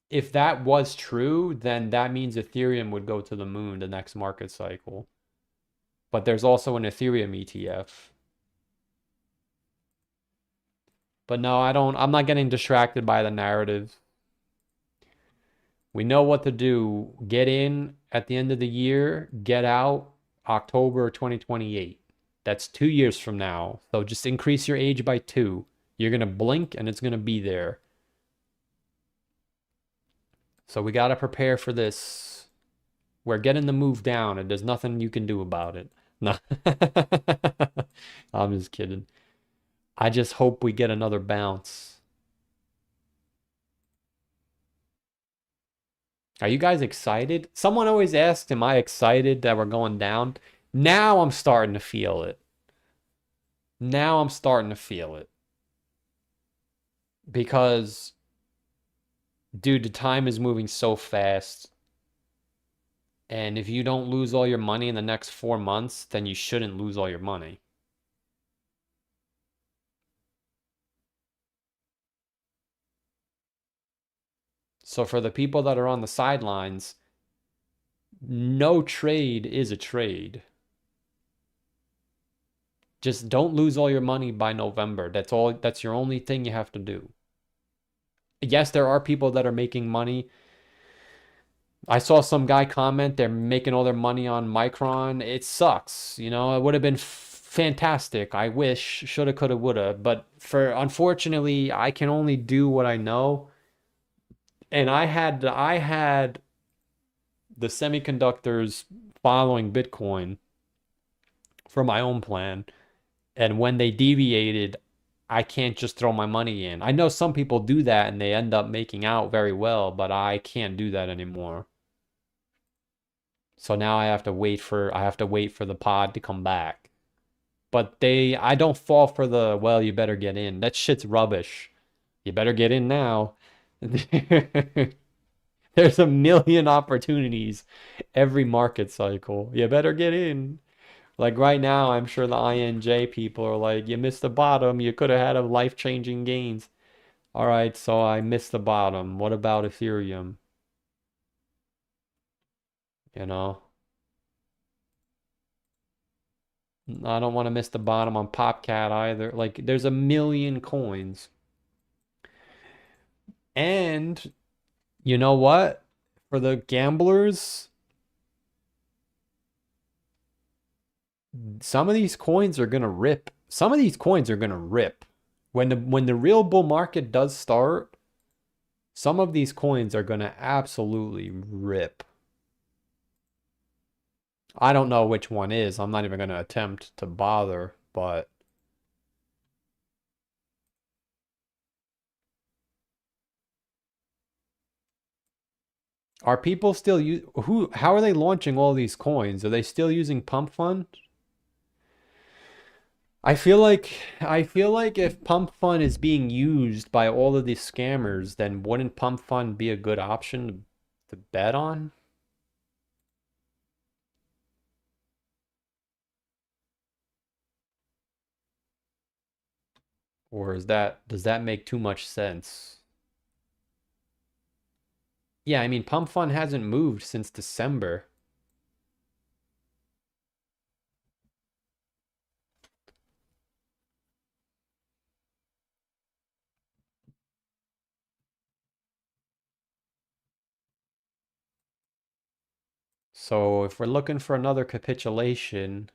If that was true, then that means Ethereum would go to the moon the next market cycle. But there's also an Ethereum ETF. But no, I'm not getting distracted by the narrative. We know what to do. Get in at the end of the year, get out October 2028. That's 2 years from now. So just increase your age by 2. You're going to blink and it's going to be there. So we got to prepare for this. We're getting the move down and there's nothing you can do about it. No. I'm just kidding. I just hope we get another bounce. Are you guys excited? Someone always asks, am I excited that we're going down? Now I'm starting to feel it. Now I'm starting to feel it. Because, dude, the time is moving so fast. And if you don't lose all your money in the next 4 months, then you shouldn't lose all your money. So for the people that are on the sidelines, no trade is a trade. Just don't lose all your money by November. That's your only thing you have to do. Yes, there are people that are making money. I saw some guy comment they're making all their money on Micron. It sucks. You know, it would have been fantastic. I wish, shoulda, coulda, woulda. But unfortunately, I can only do what I know. And I had the semiconductors following Bitcoin for my own plan. And when they deviated, I can't just throw my money in. I know some people do that and they end up making out very well, but I can't do that anymore. So now I have to wait for the pod to come back. But I don't fall for the, well, you better get in. That shit's rubbish. You better get in now. There's a million opportunities every market cycle. You better get in. Like right now, I'm sure the INJ people are like, you missed the bottom. You could have had a life-changing gains. All right, so I missed the bottom. What about Ethereum? You know, I don't want to miss the bottom on PopCat either. Like, there's a million coins. And you know what? For the gamblers, some of these coins are gonna rip. Some of these coins are gonna rip. When the real bull market does start, some of these coins are gonna absolutely rip. I don't know which one is. I'm not even gonna attempt to bother, but are people still how are they launching all these coins? Are they still using pump fund? I feel like if Pump Fund is being used by all of these scammers, then wouldn't Pump Fund be a good option to bet on? Or does that make too much sense? Yeah, I mean Pump Fund hasn't moved since December. So if we're looking for another capitulation,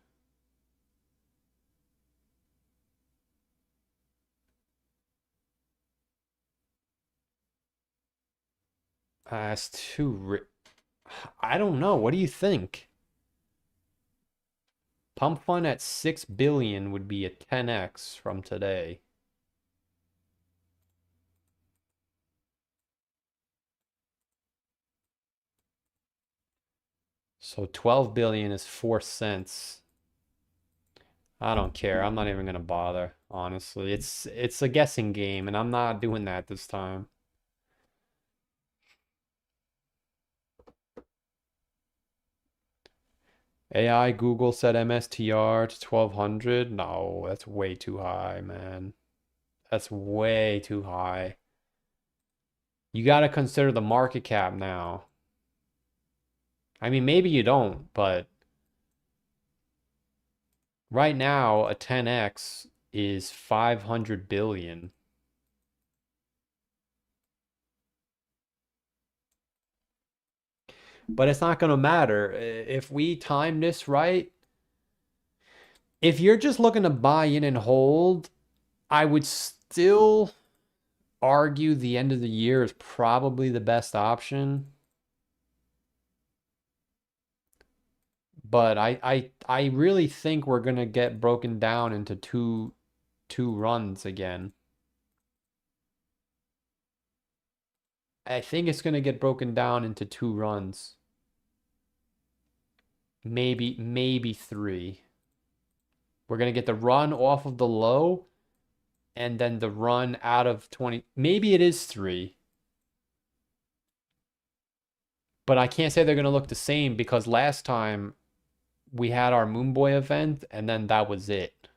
it's I don't know. What do you think? Pump Fund at 6 billion would be a 10x from today. So 12 billion is 4 cents. I don't care. I'm not even gonna bother, honestly. It's a guessing game, and I'm not doing that this time. AI Google said MSTR to 1200. No, that's way too high, man. That's way too high. You got to consider the market cap now. I mean, maybe you don't, but right now a 10x is 500 billion. But it's not going to matter if we time this right. If you're just looking to buy in and hold, I would still argue the end of the year is probably the best option. But I really think we're gonna get broken down into two runs again. I think it's gonna get broken down into two runs. Maybe three. We're gonna get the run off of the low and then the run out of 20. Maybe it is three. But I can't say they're gonna look the same because last time we had our Moonboy event and then that was it.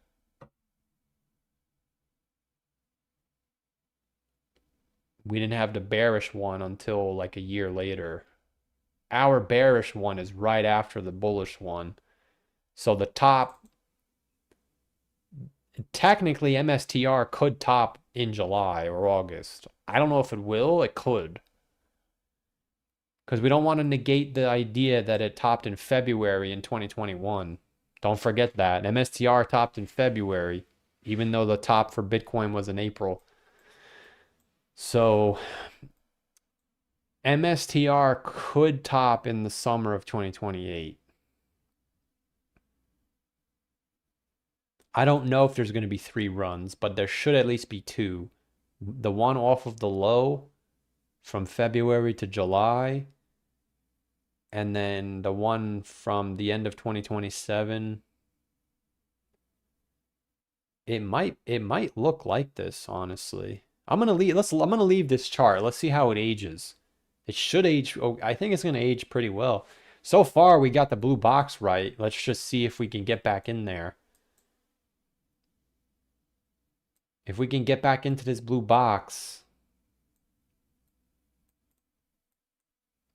We didn't have the bearish one until like a year later. Our bearish one is right after the bullish one. So the top, technically MSTR could top in July or August. I don't know if it will, it could. Because we don't want to negate the idea that it topped in February in 2021. Don't forget that. MSTR topped in February, even though the top for Bitcoin was in April. So MSTR could top in the summer of 2028. I don't know if there's going to be three runs, but there should at least be two. The one off of the low from February to July, and then the one from the end of 2027. It might look like this, honestly. I'm gonna leave this chart. Let's see how it ages. It should age. Oh, I think it's gonna age pretty well. So far, we got the blue box right. Let's just see if we can get back in there. If we can get back into this blue box,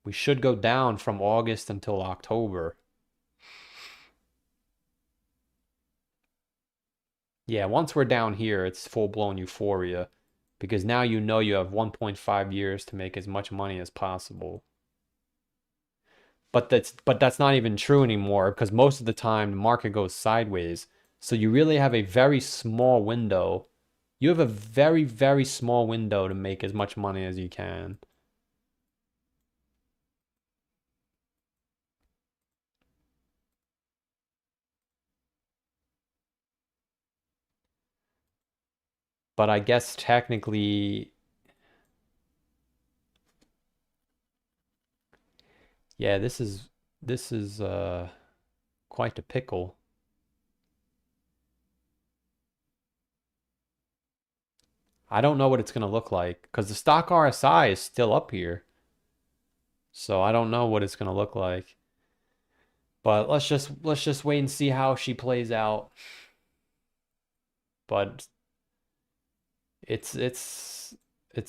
we should go down from August until October. Yeah, once we're down here, it's full-blown euphoria because now you know you have 1.5 years to make as much money as possible. But that's not even true anymore because most of the time the market goes sideways. So you really have a very small window. You have a very, very small window to make as much money as you can. But I guess technically, yeah, this is quite a pickle. I don't know what it's gonna look like because the stock RSI is still up here. So I don't know what it's gonna look like. But let's just wait and see how she plays out. But it's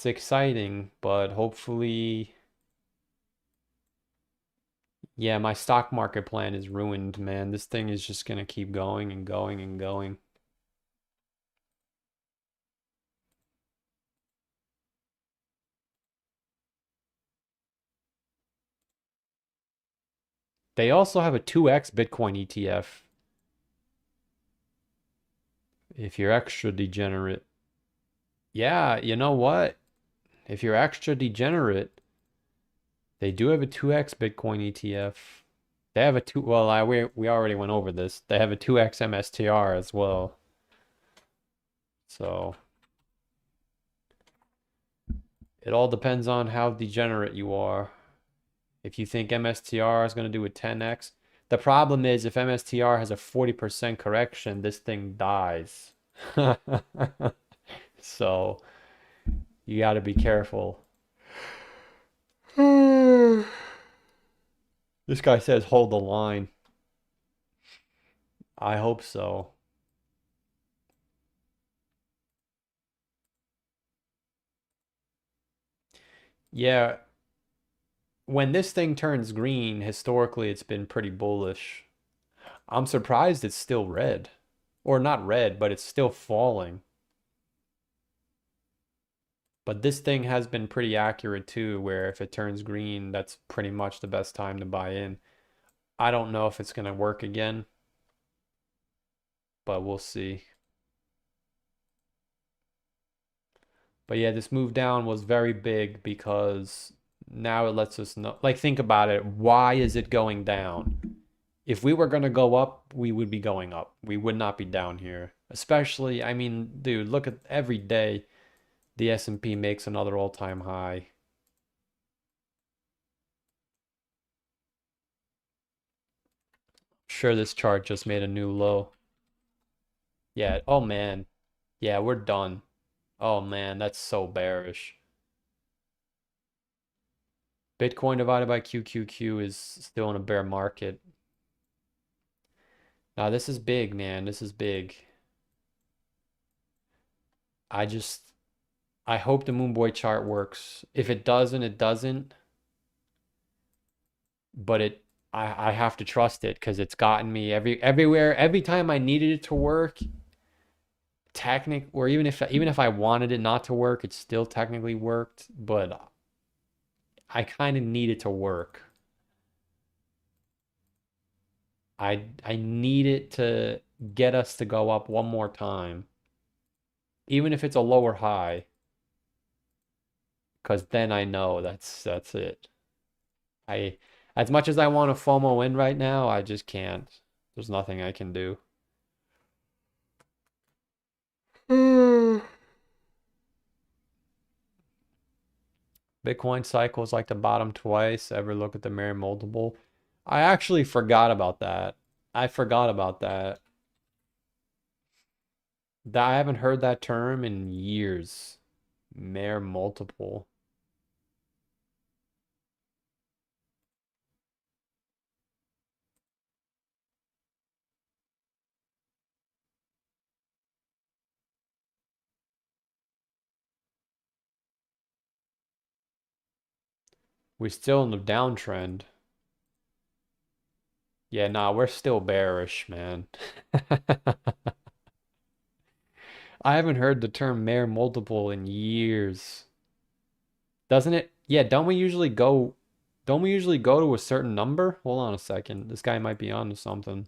exciting, but hopefully, yeah, my stock market plan is ruined, man. This thing is just gonna keep going and going and going. They also have a 2x Bitcoin ETF if you're extra degenerate. Yeah, you know what? If you're extra degenerate, they do have a 2x Bitcoin ETF. They have a two, well, we already went over this. They have a 2x MSTR as well. So it all depends on how degenerate you are. If you think MSTR is going to do a 10x, the problem is if MSTR has a 40% correction, this thing dies. So you got to be careful. This guy says hold the line. I hope so. Yeah, when this thing turns green, historically it's been pretty bullish. I'm surprised it's still red. Or not red, but it's still falling. But this thing has been pretty accurate too, where if it turns green, that's pretty much the best time to buy in. I don't know if it's going to work again, but we'll see. But yeah, this move down was very big because now it lets us know. Like, think about it. Why is it going down? If we were going to go up, we would be going up. We would not be down here. Especially, I mean, dude, look at every day the S&P makes another all-time high. Sure, this chart just made a new low. Yeah, oh man. Yeah, we're done. Oh man, that's so bearish. Bitcoin divided by QQQ is still in a bear market. Now this is big, man. This is big. I just I hope the Moonboy chart works. If it doesn't, it doesn't. But I have to trust it because it's gotten me everywhere. Every time I needed it to work, or even if I wanted it not to work, it still technically worked. But I kind of need it to work. I need it to get us to go up one more time, even if it's a lower high, because then I know that's it. I as much as I want to FOMO in right now, I just can't. There's nothing I can do. Bitcoin cycles like the bottom twice. Ever look at the Merriam multiple? I actually forgot about that. I forgot about that. I haven't heard that term in years. Mere multiple. We're still in the downtrend. Yeah, nah, we're still bearish, man. I haven't heard the term mere multiple in years. Doesn't it? Yeah, don't we usually go to a certain number? Hold on a second. This guy might be onto something.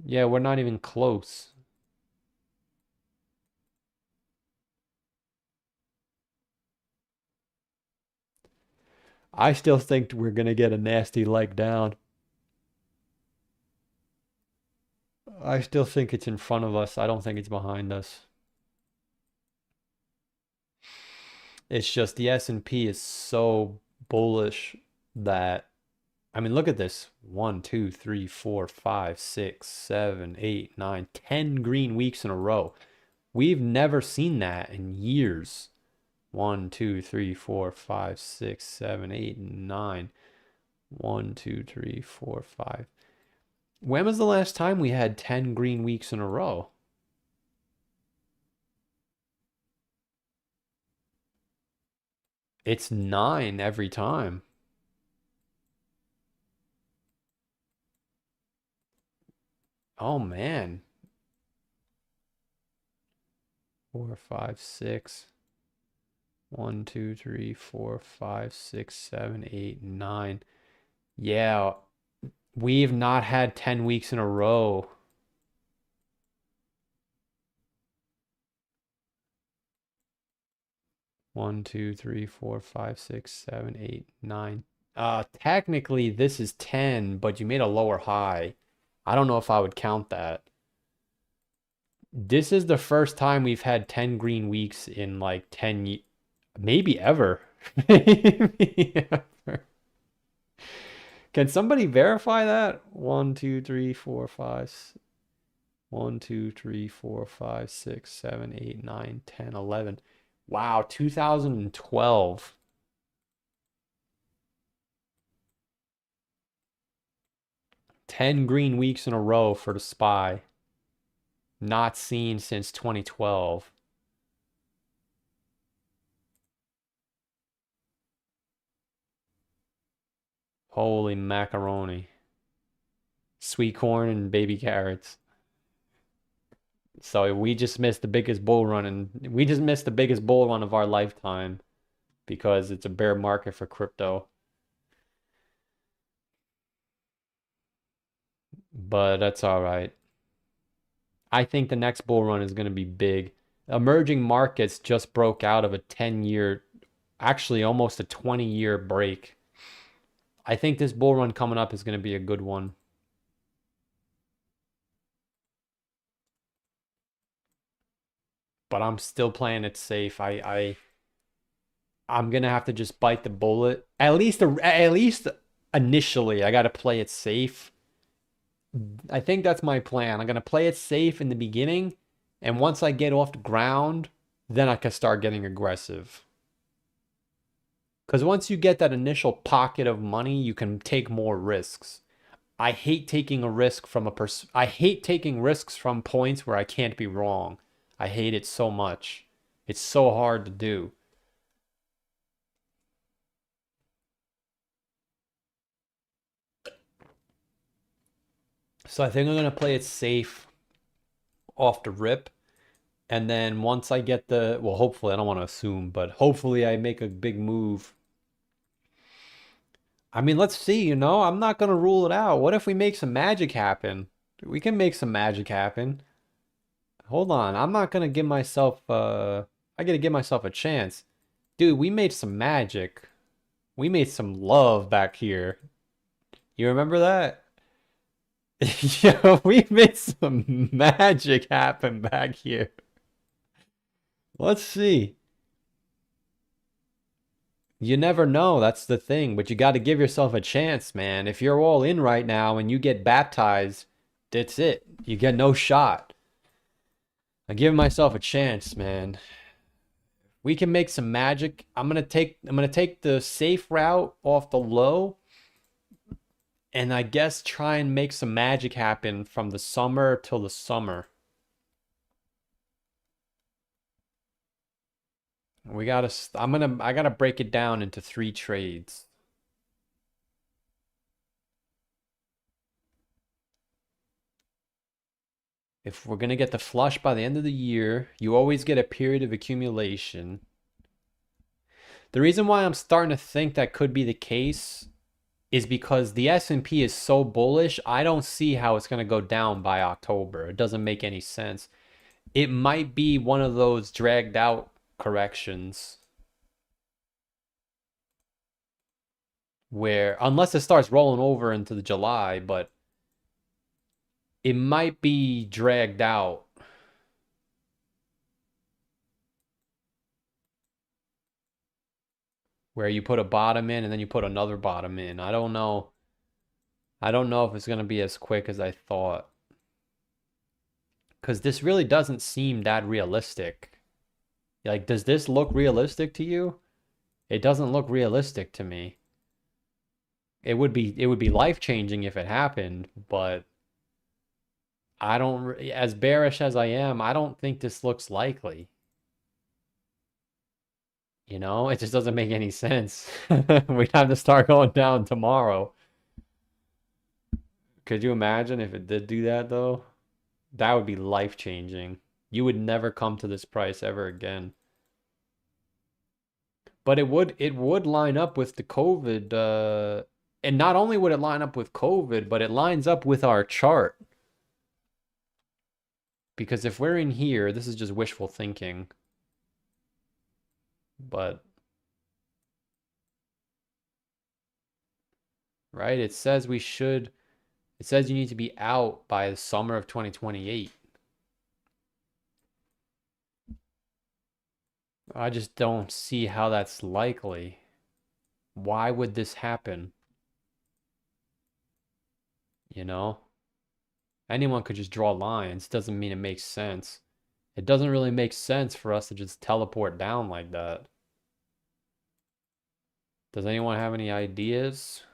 Yeah, we're not even close. I still think we're gonna get a nasty leg down. I still think it's in front of us. I don't think it's behind us. It's just the S&P is so bullish that I mean, look at this. 1, 2, 3, 4, 5, 6, 7, 8, 9, 10 green weeks in a row. We've never seen that in years. 1, 2, 3, 4, 5, 6, 7, 8, 9. 1, 2, 3, 4, 5. When was the last time we had 10 green weeks in a row? It's 9 every time. Oh man. 4, 5, 6. 1, 2, 3, 4, 5, 6, 7, 8, 9. Yeah, we've not had 10 weeks in a row. One, two, three, four, five, six, seven, eight, nine. Technically this is 10, but you made a lower high. I don't know if I would count that. This is the first time we've had 10 green weeks in like 10, maybe ever. Maybe ever. Can somebody verify that? 1, 2, 3, 4, 5. 1, 2, 3, 4, 5, 6, 7, 8, 9, 10, 11. Wow, 2012. 10 green weeks in a row for the SPY. Not seen since 2012. Holy macaroni. Sweet corn and baby carrots. So we just missed the biggest bull run, and we just missed the biggest bull run of our lifetime because it's a bear market for crypto. But that's all right. I think the next bull run is going to be big. Emerging markets just broke out of a 10-year, actually almost a 20-year break. I think this bull run coming up is going to be a good one. But I'm still playing it safe. I'm gonna have to just bite the bullet. At least initially, I gotta play it safe. I think that's my plan. I'm gonna play it safe in the beginning, and once I get off the ground, then I can start getting aggressive. Because once you get that initial pocket of money, you can take more risks. I hate taking a risk from I hate taking risks from points where I can't be wrong. I hate it so much. It's so hard to do. So I think I'm gonna play it safe off the rip. And then once I get well, hopefully, I don't want to assume, but hopefully I make a big move. I mean, let's see, I'm not going to rule it out. What if we make some magic happen? We can make some magic happen. Hold on. I'm not going to give myself, I got to give myself a chance. Dude, we made some magic. We made some love back here. You remember that? Yeah, we made some magic happen back here. Let's see. You never know. That's the thing. But you got to give yourself a chance, man. If you're all in right now and you get baptized, that's it. You get no shot. I give myself a chance, man. We can make some magic. I'm gonna take the safe route off the low and I guess try and make some magic happen from the summer till the summer. I gotta break it down into 3 trades. If we're going to get the flush by the end of the year, you always get a period of accumulation. The reason why I'm starting to think that could be the case is because the S&P is so bullish, I don't see how it's going to go down by October. It doesn't make any sense. It might be one of those dragged out corrections where, unless it starts rolling over into the July, but it might be dragged out. Where you put a bottom in and then you put another bottom in. I don't know. I don't know if it's going to be as quick as I thought. Because this really doesn't seem that realistic. Like, does this look realistic to you? It doesn't look realistic to me. It would be life-changing if it happened, but I don't, as bearish as I am, I don't think this looks likely. It just doesn't make any sense. We'd have to start going down tomorrow. Could you imagine if it did do that though? That would be life-changing. You would never come to this price ever again. But it would line up with the COVID, and not only would it line up with COVID, but it lines up with our chart. Because if we're in here, this is just wishful thinking. But right, it says you need to be out by the summer of 2028. I just don't see how that's likely. Why would this happen? You know? Anyone could just draw lines. Doesn't mean it makes sense. It doesn't really make sense for us to just teleport down like that. Does anyone have any ideas?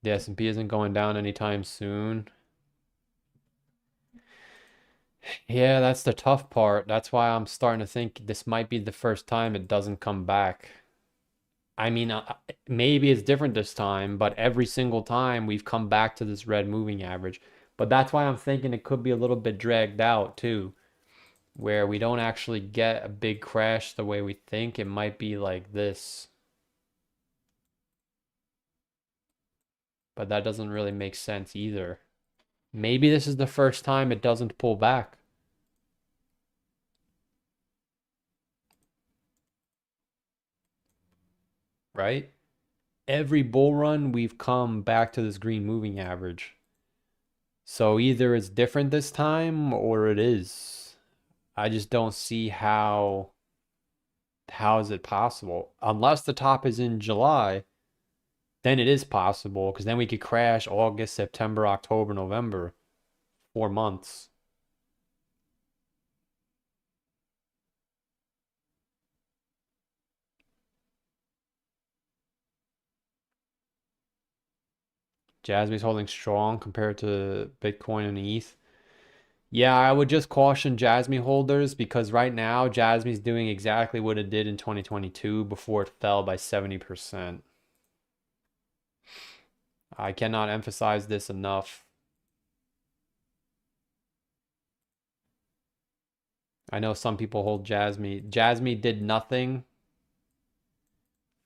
The S&P isn't going down anytime soon. Yeah, that's the tough part. That's why I'm starting to think this might be the first time it doesn't come back. I mean, maybe it's different this time, but every single time we've come back to this red moving average. But that's why I'm thinking it could be a little bit dragged out too, where we don't actually get a big crash the way we think. It might be like this, but that doesn't really make sense either. Maybe this is the first time it doesn't pull back, right? Every bull run, we've come back to this green moving average. So either it's different this time or it is. I just don't see how is it possible? Unless the top is in July, then it is possible because then we could crash August, September, October, November, 4 months. Jasmy's holding strong compared to Bitcoin and ETH. Yeah, I would just caution Jasmy holders because right now Jasmy's doing exactly what it did in 2022 before it fell by 70%. I cannot emphasize this enough. I know some people hold Jasmy. Jasmy did nothing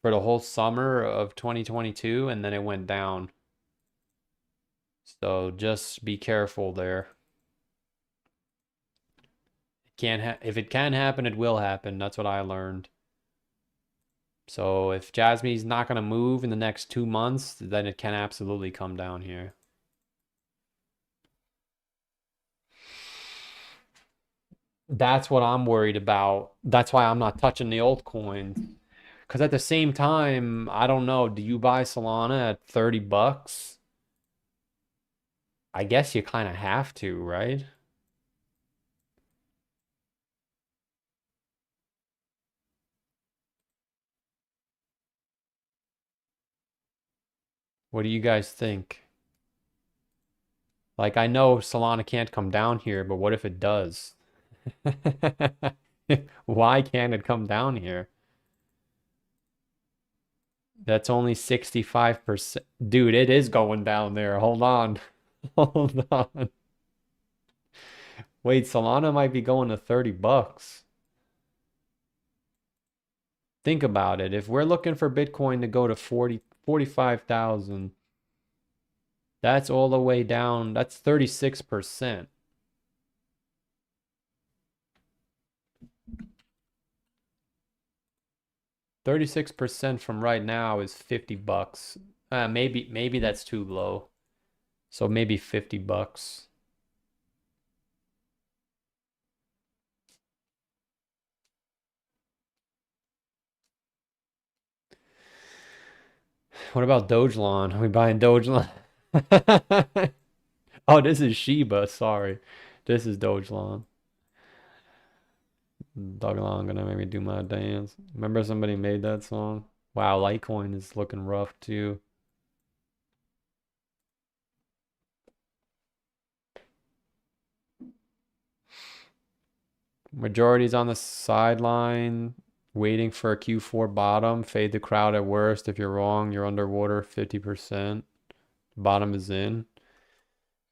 for the whole summer of 2022 and then it went down. So just be careful there. If it can happen, it will happen. That's what I learned. So if Jasmy's not going to move in the next 2 months, then it can absolutely come down here. That's what I'm worried about. That's why I'm not touching the altcoins. Because at the same time, I don't know, do you buy Solana at 30 bucks? I guess you kind of have to, right? What do you guys think? Like, I know Solana can't come down here, but what if it does? Why can't it come down here? That's only 65%. Dude, it is going down there. Hold on. Hold on. Wait, Solana might be going to 30 bucks. Think about it. If we're looking for Bitcoin to go to 45,000, that's all the way down. That's 36%. 36% from right now is 50 bucks. Maybe that's too low. So maybe 50 bucks. What about Dogelon? Are we buying Dogelon? Oh, this is Shiba. Sorry. This is Dogelon. Dogelon gonna make me do my dance. Remember somebody made that song? Wow, Litecoin is looking rough too. Majority's on the sideline, waiting for a Q4 bottom. Fade the crowd at worst. If you're wrong, you're underwater 50%. Bottom is in.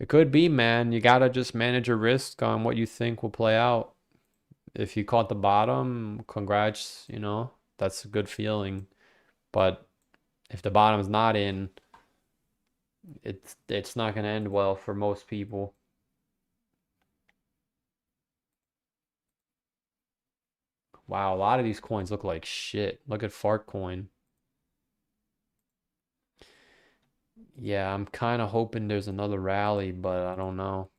It could be, man. You gotta just manage your risk on what you think will play out. If you caught the bottom, congrats, that's a good feeling. But if the bottom is not in, it's not gonna end well for most people. Wow, a lot of these coins look like shit. Look at Fartcoin. Yeah, I'm kind of hoping there's another rally, but I don't know.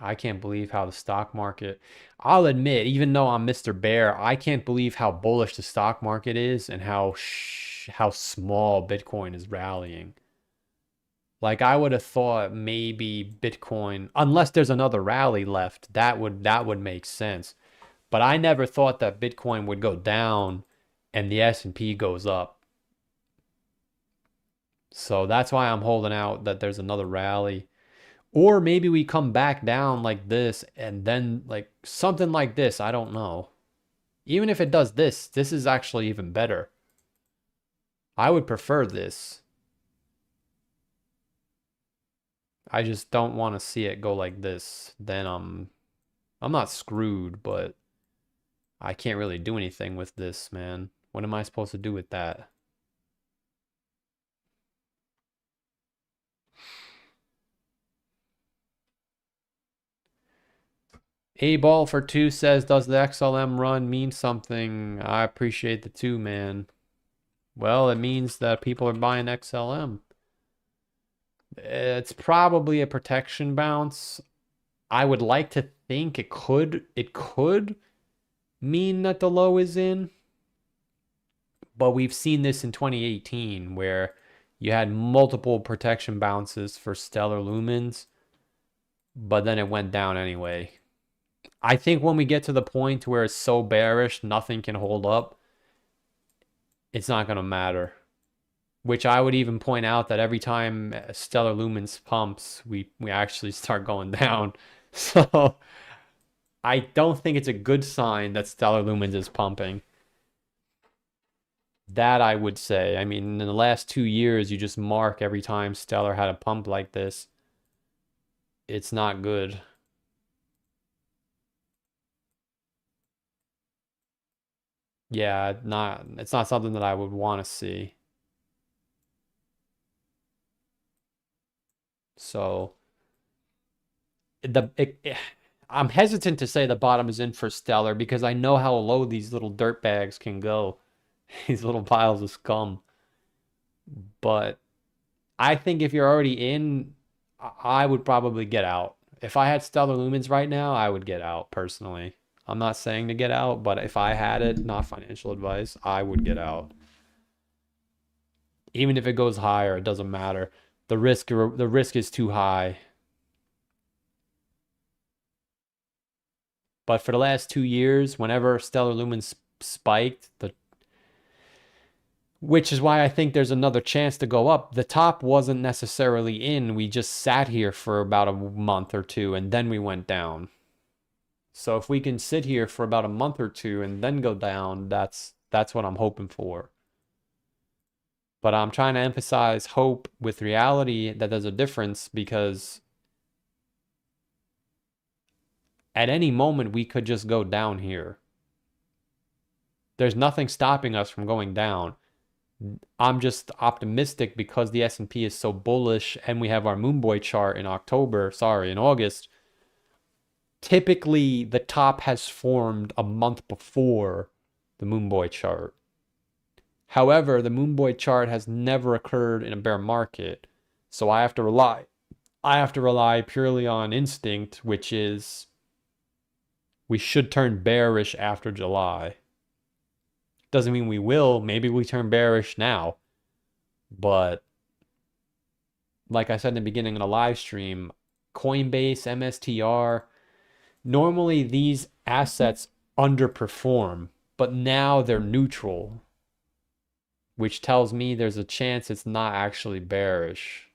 I can't believe how the stock market, I'll admit, even though I'm Mr. Bear, I can't believe how bullish the stock market is and how small Bitcoin is rallying. Like I would have thought maybe Bitcoin, unless there's another rally left, that would make sense. But I never thought that Bitcoin would go down and the S&P goes up. So that's why I'm holding out that there's another rally. Or maybe we come back down like this and then like something like this. I don't know. Even if it does this, this is actually even better. I would prefer this. I just don't want to see it go like this. Then I'm not screwed, but I can't really do anything with this, man. What am I supposed to do with that? A ball for two says, does the XLM run mean something? I appreciate the two, man. Well, it means that people are buying XLM. It's probably a protection bounce. I would like to think it could mean that the low is in, but we've seen this in 2018 where you had multiple protection bounces for stellar lumens, but then it went down anyway. I think when we get to the point where it's so bearish, nothing can hold up, it's not going to matter. Which I would even point out that every time stellar lumens pumps, we actually start going down. So I don't think it's a good sign that stellar lumens is pumping. That I would say. I mean, in the last 2 years, you just mark every time stellar had a pump like this. It's not good. Yeah, it's not something that I would want to see. So I'm hesitant to say the bottom is in for stellar because I know how low these little dirt bags can go. These little piles of scum. But I think if you're already in, I would probably get out. If I had stellar lumens right now, I would get out personally. I'm not saying to get out, but if I had it, not financial advice, I would get out. Even if it goes higher, it doesn't matter. The risk is too high. But for the last 2 years, whenever stellar lumens spiked, which is why I think there's another chance to go up. The top wasn't necessarily in. We just sat here for about a month or two and then we went down. So if we can sit here for about a month or two and then go down, that's what I'm hoping for. But I'm trying to emphasize hope with reality that there's a difference because at any moment we could just go down here. There's nothing stopping us from going down. I'm just optimistic because the S&P is so bullish and we have our Moonboy chart in August. Typically, the top has formed a month before the Moonboy chart. However, the Moonboy chart has never occurred in a bear market. So I have to rely purely on instinct, which is we should turn bearish after July. Doesn't mean we will. Maybe we turn bearish now. But like I said in the beginning of the live stream, Coinbase, MSTR, normally these assets underperform, but now they're neutral, which tells me there's a chance it's not actually bearish.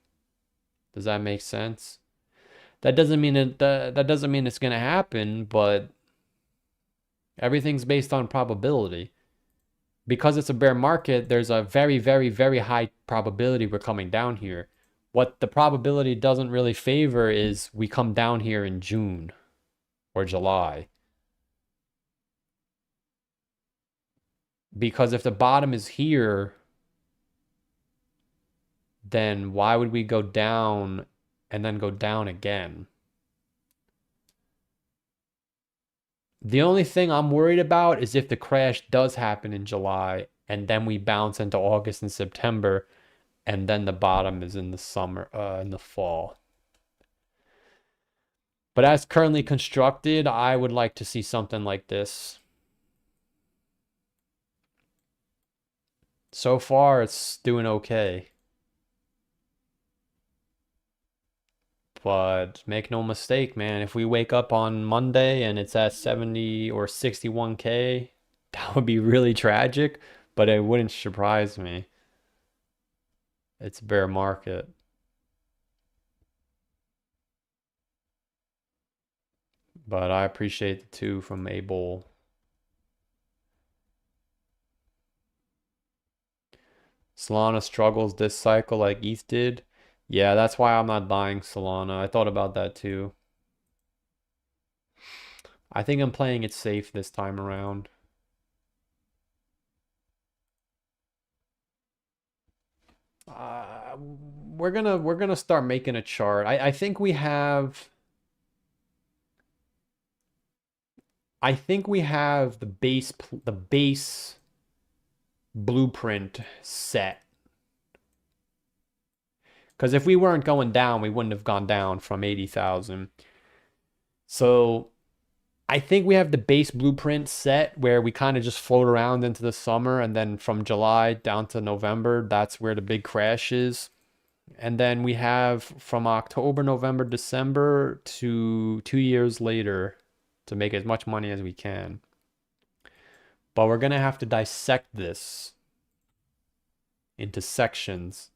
Does that make sense? That doesn't mean it's going to happen, but everything's based on probability. Because it's a bear market, there's a very, very, very high probability we're coming down here. What the probability doesn't really favor is we come down here in June or July. Because if the bottom is here, then why would we go down and then go down again? The only thing I'm worried about is if the crash does happen in July and then we bounce into August and September and then the bottom is in the summer, in the fall. But as currently constructed, I would like to see something like this. So far, it's doing okay. But make no mistake, man, if we wake up on Monday and it's at 70 or 61K, that would be really tragic, but it wouldn't surprise me. It's a bear market. But I appreciate the two from Abel. Solana struggles this cycle like ETH did. Yeah, that's why I'm not buying Solana. I thought about that too. I think I'm playing it safe this time around. We're gonna start making a chart. I think we have the base blueprint set. Because if we weren't going down, we wouldn't have gone down from 80,000. So I think we have the base blueprint set where we kind of just float around into the summer, and then from July down to November, that's where the big crash is. And then we have from October, November, December to 2 years later to make as much money as we can. But we're going to have to dissect this into sections.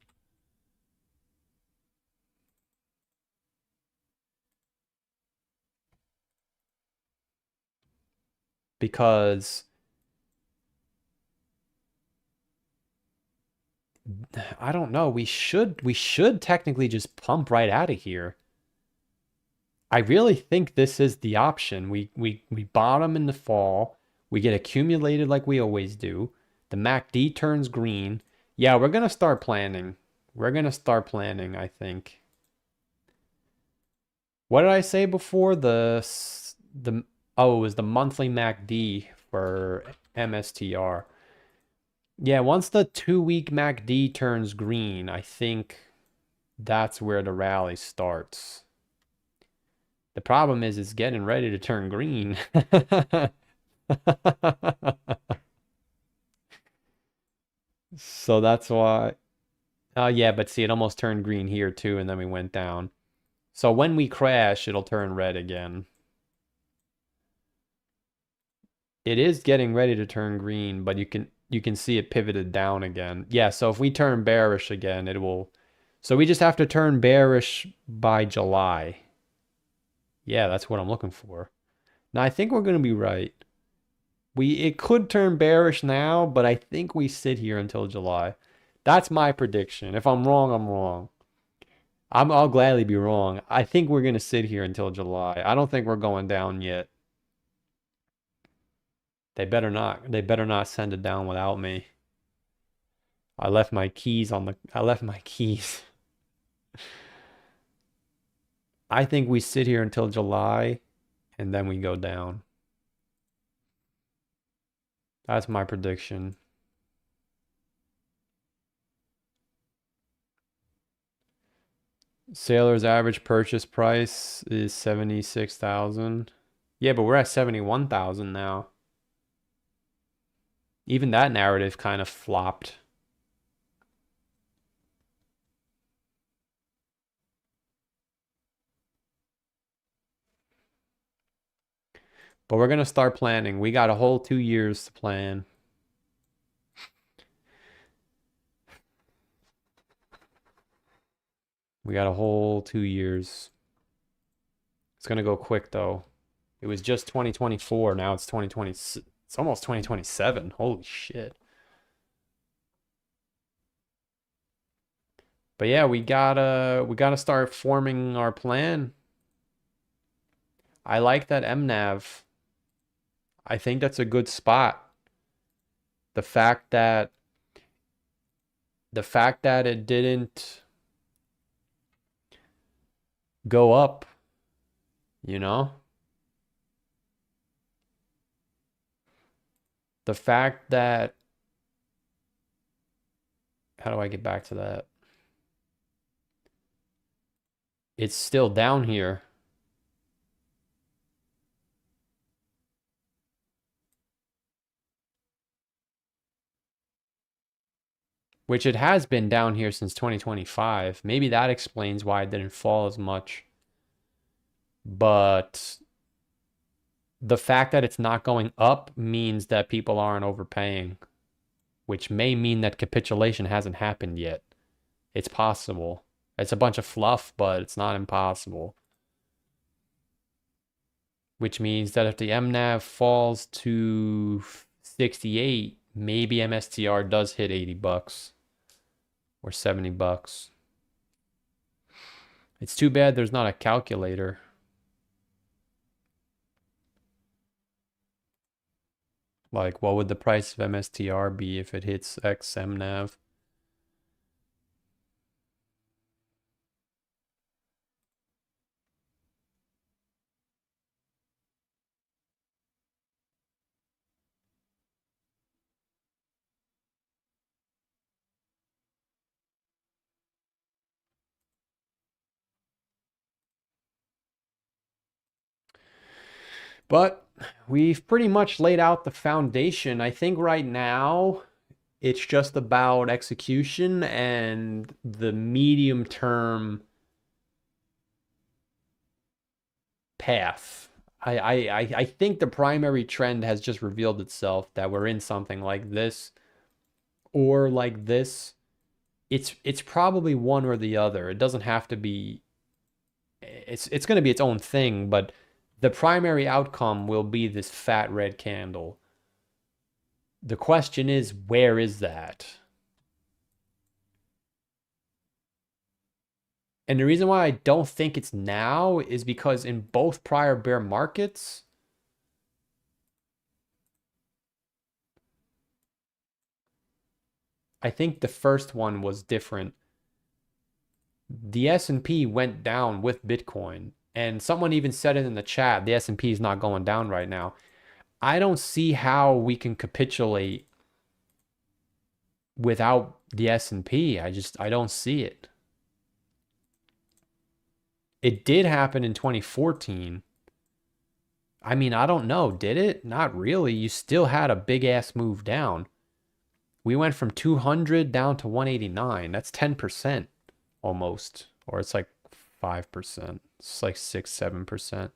Because I don't know, we should technically just pump right out of here. I really think this is the option. We bottom in the fall. We get accumulated like we always do. The MACD turns green. Yeah, we're gonna start planning. We're gonna start planning, I think. What did I say before? Oh, it was the monthly MACD for MSTR. Yeah, once the 2-week MACD turns green, I think that's where the rally starts. The problem is it's getting ready to turn green. So that's why. Oh, yeah, but see, it almost turned green here too, and then we went down. So when we crash, it'll turn red again. It is getting ready to turn green, but you can see it pivoted down again. Yeah, so if we turn bearish again, it will. So we just have to turn bearish by July. Yeah, that's what I'm looking for. Now I think we're going to be right. It could turn bearish now, but I think we sit here until July. That's my prediction. If I'm wrong, I'm wrong. I'll gladly be wrong. I think we're going to sit here until July. I don't think we're going down yet. They better not. They better not send it down without me. I left my keys. I think we sit here until July and then we go down. That's my prediction. Sailor's average purchase price is 76,000. Yeah, but we're at 71,000 now. Even that narrative kind of flopped. But we're going to start planning. We got a whole 2 years to plan. We got a whole 2 years. It's going to go quick, though. It was just 2024. Now it's 2020. It's almost 2027. Holy shit. But yeah, we gotta start forming our plan. I like that MNAV. I think that's a good spot. The fact that it didn't go up, you know? The fact that, how do I get back to that? It's still down here. Which it has been down here since 2025. Maybe that explains why it didn't fall as much. But the fact that it's not going up means that people aren't overpaying, which may mean that capitulation hasn't happened yet. It's possible. It's a bunch of fluff, but it's not impossible. Which means that if the MNAV falls to 68, maybe MSTR does hit 80 bucks or 70 bucks. It's too bad there's not a calculator. Like, what would the price of MSTR be if it hits X MNAV? But we've pretty much laid out the foundation. I think right now it's just about execution and the medium term path. I think the primary trend has just revealed itself that we're in something like this or like this. It's probably one or the other. It doesn't have to be. It's going to be its own thing, but the primary outcome will be this fat red candle. The question is, where is that? And the reason why I don't think it's now is because in both prior bear markets, I think the first one was different. The S&P went down with Bitcoin, and someone even said it in the chat, the S&P is not going down right now. I don't see how we can capitulate without the S&P. I don't see it. It did happen in 2014. I mean, I don't know. Did it? Not really. You still had a big ass move down. We went from 200 down to 189. That's 10% almost. Or it's like 5%. It's like 6, 7%.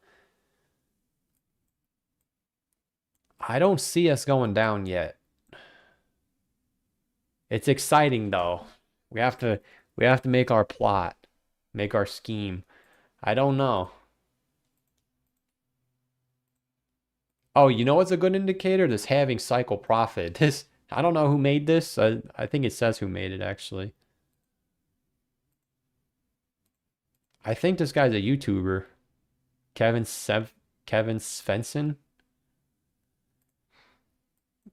I don't see us going down yet. It's exciting though. We have to make our plot, make our scheme. I don't know. Oh, you know what's a good indicator? This halving cycle profit. This, I don't know who made this. I think it says who made it actually. I think this guy's a YouTuber. Kevin Svensson.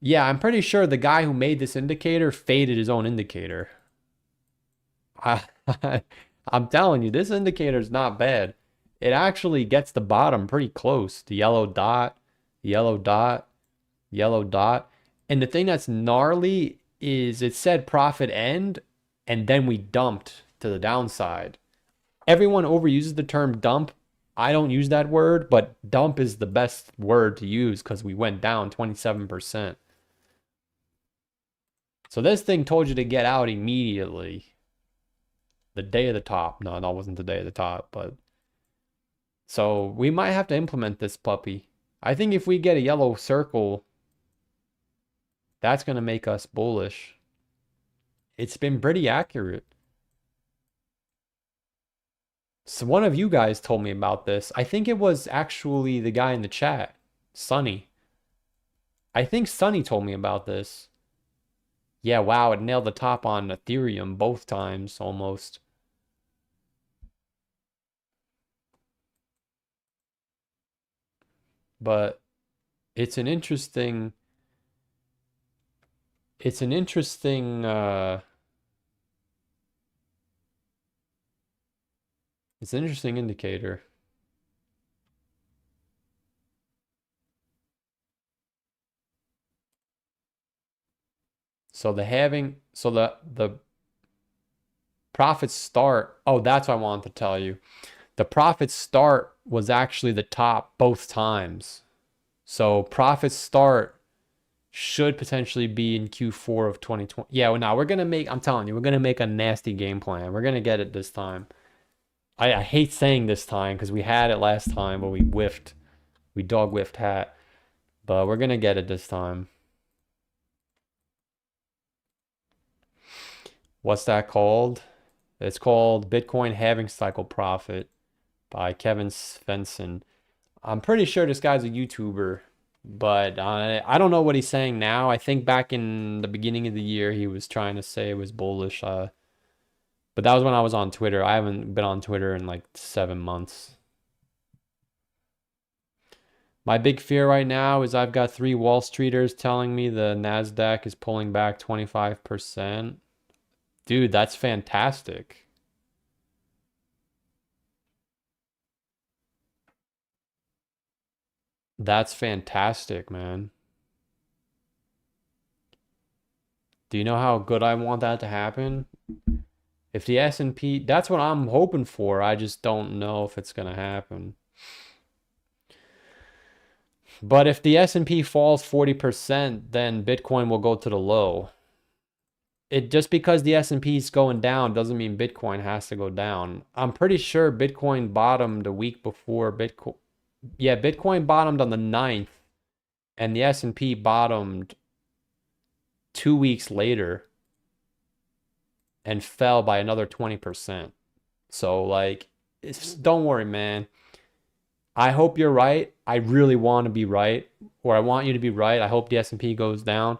Yeah, I'm pretty sure the guy who made this indicator faded his own indicator. I, I'm telling you, this indicator is not bad. It actually gets the bottom pretty close. The yellow dot, yellow dot, yellow dot. And the thing that's gnarly is it said profit end, and then we dumped to the downside. Everyone overuses the term dump. I don't use that word, but dump is the best word to use because we went down 27%. So this thing told you to get out immediately. The day of the top. No, that wasn't the day of the top, but so we might have to implement this puppy. I think if we get a yellow circle, that's going to make us bullish. It's been pretty accurate. So one of you guys told me about this. I think it was actually the guy in the chat, Sunny. I think Sunny told me about this. Yeah, wow, it nailed the top on Ethereum both times almost. But it's an interesting it's an interesting it's an interesting indicator. So the profits start. Oh, that's what I wanted to tell you. The profits start was actually the top both times. So profits start should potentially be in Q4 of 2020. Yeah, well, now we're gonna make, I'm telling you, we're gonna make a nasty game plan. We're gonna get it this time. I hate saying this time because we had it last time, but we whiffed. We dog whiffed hat. But we're gonna get it this time. What's that called? It's called Bitcoin Halving Cycle Profit by Kevin Svensson. I'm pretty sure this guy's a YouTuber, but I don't know what he's saying now. I think back in the beginning of the year, he was trying to say it was bullish. But that was when I was on Twitter. I haven't been on Twitter in like 7 months. My big fear right now is I've got 3 Wall Streeters telling me the NASDAQ is pulling back 25%. Dude, that's fantastic. That's fantastic, man. Do you know how good I want that to happen? If the S&P, that's what I'm hoping for. I just don't know if it's going to happen. But if the S&P falls 40%, then Bitcoin will go to the low. It just because the S&P is going down doesn't mean Bitcoin has to go down. I'm pretty sure Bitcoin bottomed a week before Bitcoin. Yeah, Bitcoin bottomed on the 9th and the S&P bottomed 2 weeks later and fell by another 20%. So like, don't worry, man. I hope you're right. I really want to be right, or I want you to be right. I hope the S&P goes down.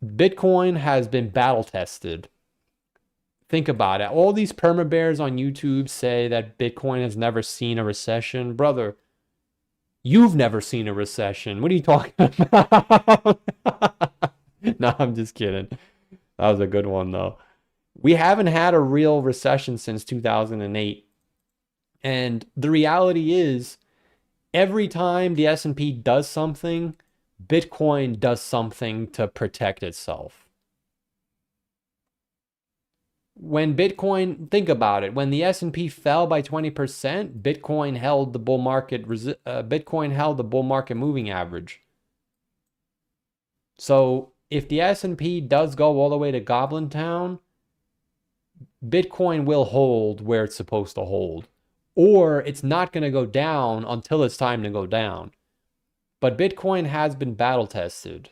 Bitcoin has been battle tested. Think about it. All these perma bears on YouTube say that Bitcoin has never seen a recession. Brother, you've never seen a recession. What are you talking about? No, I'm just kidding. That was a good one, though. We haven't had a real recession since 2008. And the reality is, every time the S&P does something, Bitcoin does something to protect itself. When Bitcoin, think about it, when the S&P fell by 20%, Bitcoin held the bull market moving average. So if the S&P does go all the way to Goblin Town, Bitcoin will hold where it's supposed to hold, or it's not going to go down until it's time to go down. But Bitcoin has been battle tested.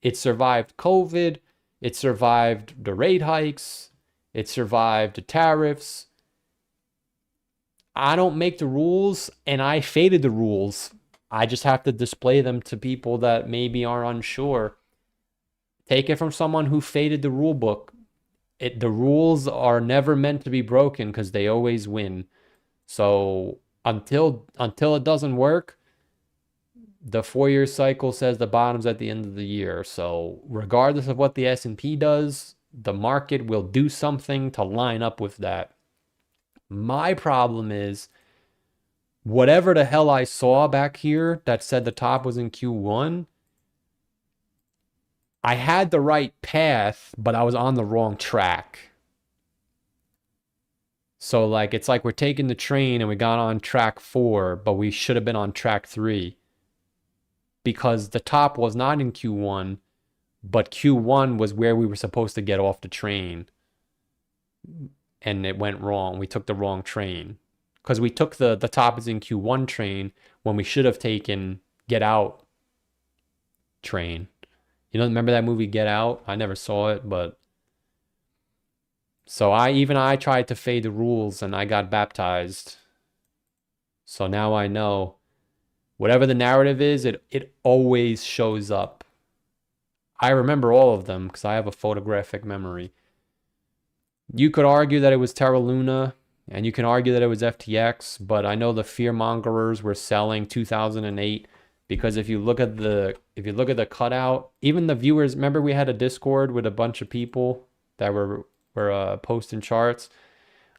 It survived COVID. It survived the rate hikes. It survived the tariffs. I don't make the rules, and I faded the rules. I just have to display them to people that maybe are unsure. Take it from someone who faded the rule book. The rules are never meant to be broken because they always win. So until it doesn't work, the 4-year cycle says the bottom's at the end of the year. So regardless of what the S&P does, the market will do something to line up with that. My problem is whatever the hell I saw back here that said the top was in Q1, I had the right path, but I was on the wrong track. So like, it's like we're taking the train and we got on track 4, but we should have been on track 3. Because the top was not in Q1, but Q1 was where we were supposed to get off the train. And it went wrong. We took the wrong train. Because we took the top is in Q1 train when we should have taken Get Out train. You know, remember that movie Get Out? I never saw it, but... So I tried to fade the rules and I got baptized. So now I know. Whatever the narrative is, it always shows up. I remember all of them because I have a photographic memory. You could argue that it was Terra Luna, and you can argue that it was FTX, but I know the fearmongerers were selling 2008 because if you look at the cutout, even the viewers, remember we had a Discord with a bunch of people that were posting charts.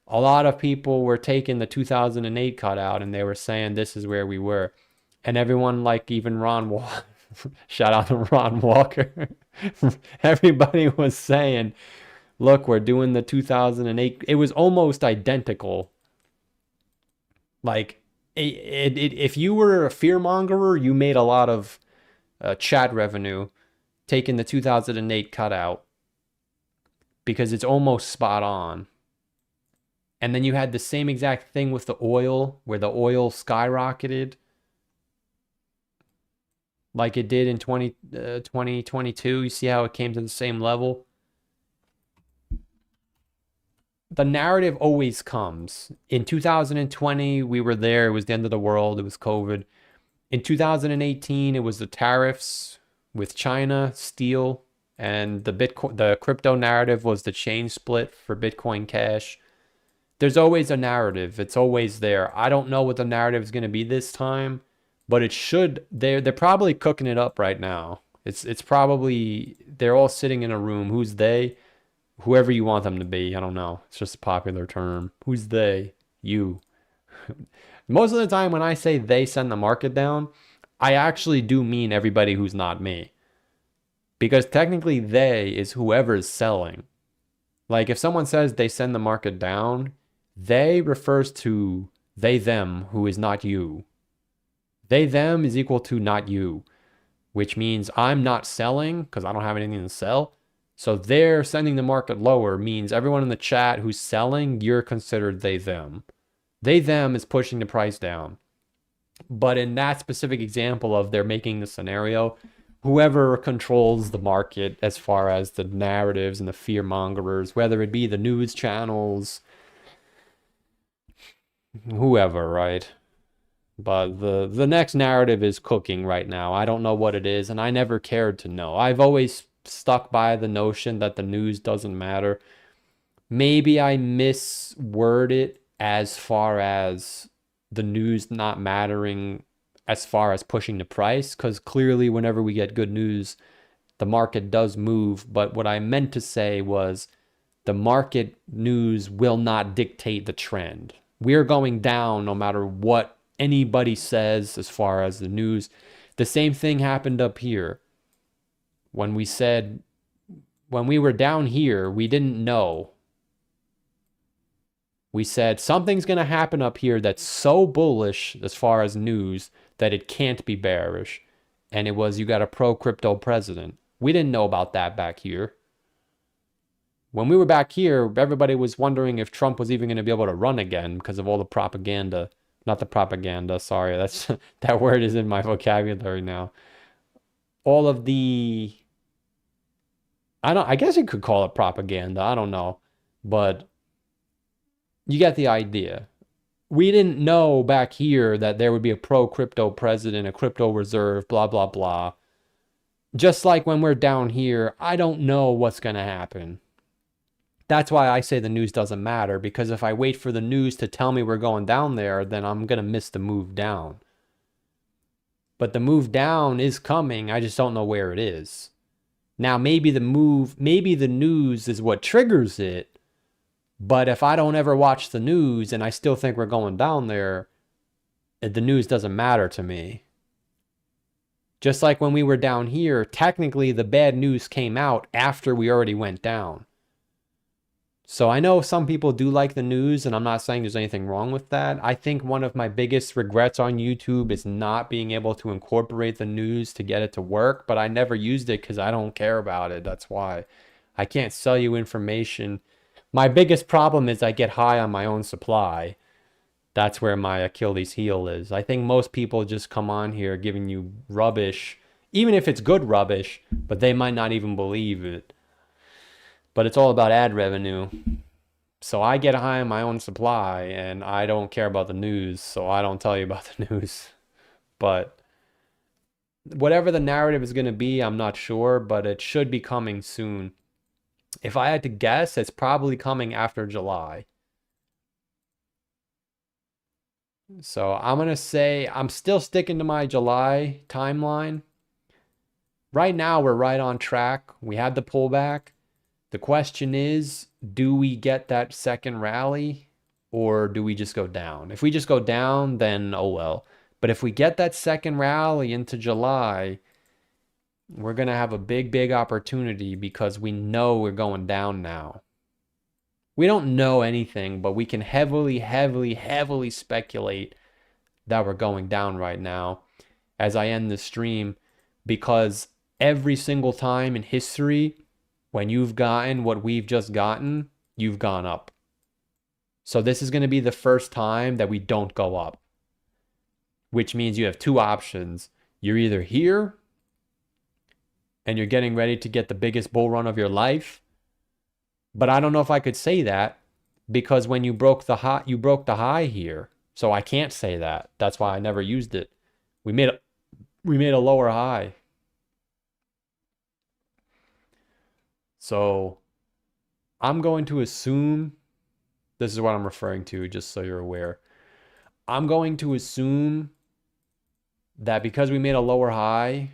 A lot of people were taking the 2008 cutout and they were saying this is where we were. And everyone, like even Ron Walker, shout out to Ron Walker. Everybody was saying, look, we're doing the 2008. It was almost identical. Like, if you were a fearmongerer, you made a lot of chat revenue taking the 2008 cutout because it's almost spot on. And then you had the same exact thing with the oil, where the oil skyrocketed like it did in 2022. You see how it came to the same level? The narrative always comes. In 2020, we were there. It was the end of the world. It was COVID. In 2018, it was the tariffs with China, steel, and the crypto narrative was the chain split for Bitcoin Cash. There's always a narrative. It's always there. I don't know what the narrative is going to be this time, but it should. They're probably cooking it up right now. It's probably they're all sitting in a room. Who's they? Whoever you want them to be. I don't know. It's just a popular term. Who's they? You. Most of the time when I say they send the market down, I actually do mean everybody who's not me. Because technically they is whoever's selling. Like if someone says they send the market down, they refers to they, them, who is not you. They, them is equal to not you, which means I'm not selling because I don't have anything to sell. So they're sending the market lower means everyone in the chat who's selling, you're considered they, them. They, them is pushing the price down. But in that specific example of they're making the scenario, whoever controls the market as far as the narratives and the fear mongers, whether it be the news channels, whoever, right? But the next narrative is cooking right now. I don't know what it is, and I never cared to know. I've always stuck by the notion that the news doesn't matter. Maybe I misword it as far as the news not mattering as far as pushing the price, because clearly whenever we get good news, the market does move. But what I meant to say was the market news will not dictate the trend. We're going down no matter what anybody says as far as the news. The same thing happened up here. When we were down here, we didn't know. We said something's going to happen up here that's so bullish as far as news that it can't be bearish. And it was you got a pro-crypto president. We didn't know about that back here. When we were back here, everybody was wondering if Trump was even going to be able to run again because of all the propaganda. Not the propaganda, sorry. That word is in my vocabulary now. All of the I guess you could call it propaganda. I don't know. But you get the idea. We didn't know back here that there would be a pro-crypto president, a crypto reserve, blah, blah, blah. Just like when we're down here, I don't know what's going to happen. That's why I say the news doesn't matter, because if I wait for the news to tell me we're going down there, then I'm going to miss the move down. But the move down is coming. I just don't know where it is. Now, maybe the news is what triggers it. But if I don't ever watch the news and I still think we're going down there, the news doesn't matter to me. Just like when we were down here, technically the bad news came out after we already went down. So I know some people do like the news, and I'm not saying there's anything wrong with that. I think one of my biggest regrets on YouTube is not being able to incorporate the news to get it to work, but I never used it because I don't care about it. That's why. I can't sell you information. My biggest problem is I get high on my own supply. That's where my Achilles heel is. I think most people just come on here giving you rubbish, even if it's good rubbish, but they might not even believe it. But it's all about ad revenue. So I get high on my own supply, and I don't care about the news, so I don't tell you about the news. But whatever the narrative is going to be, I'm not sure, but it should be coming soon. If I had to guess, it's probably coming after July. So I'm going to say I'm still sticking to my July timeline. Right now, we're right on track. We had the pullback. The question is, do we get that second rally or do we just go down? If we just go down, then oh well. But if we get that second rally into July, we're going to have a big, big opportunity because we know we're going down now. We don't know anything, but we can heavily, heavily, heavily speculate that we're going down right now as I end the stream, because every single time in history, when you've gotten what we've just gotten, you've gone up. So this is going to be the first time that we don't go up, which means you have two options. You're either here and you're getting ready to get the biggest bull run of your life. But I don't know if I could say that because when you broke the high here. So I can't say that. That's why I never used it. We made a lower high. So I'm going to assume, this is what I'm referring to, just so you're aware. I'm going to assume that because we made a lower high,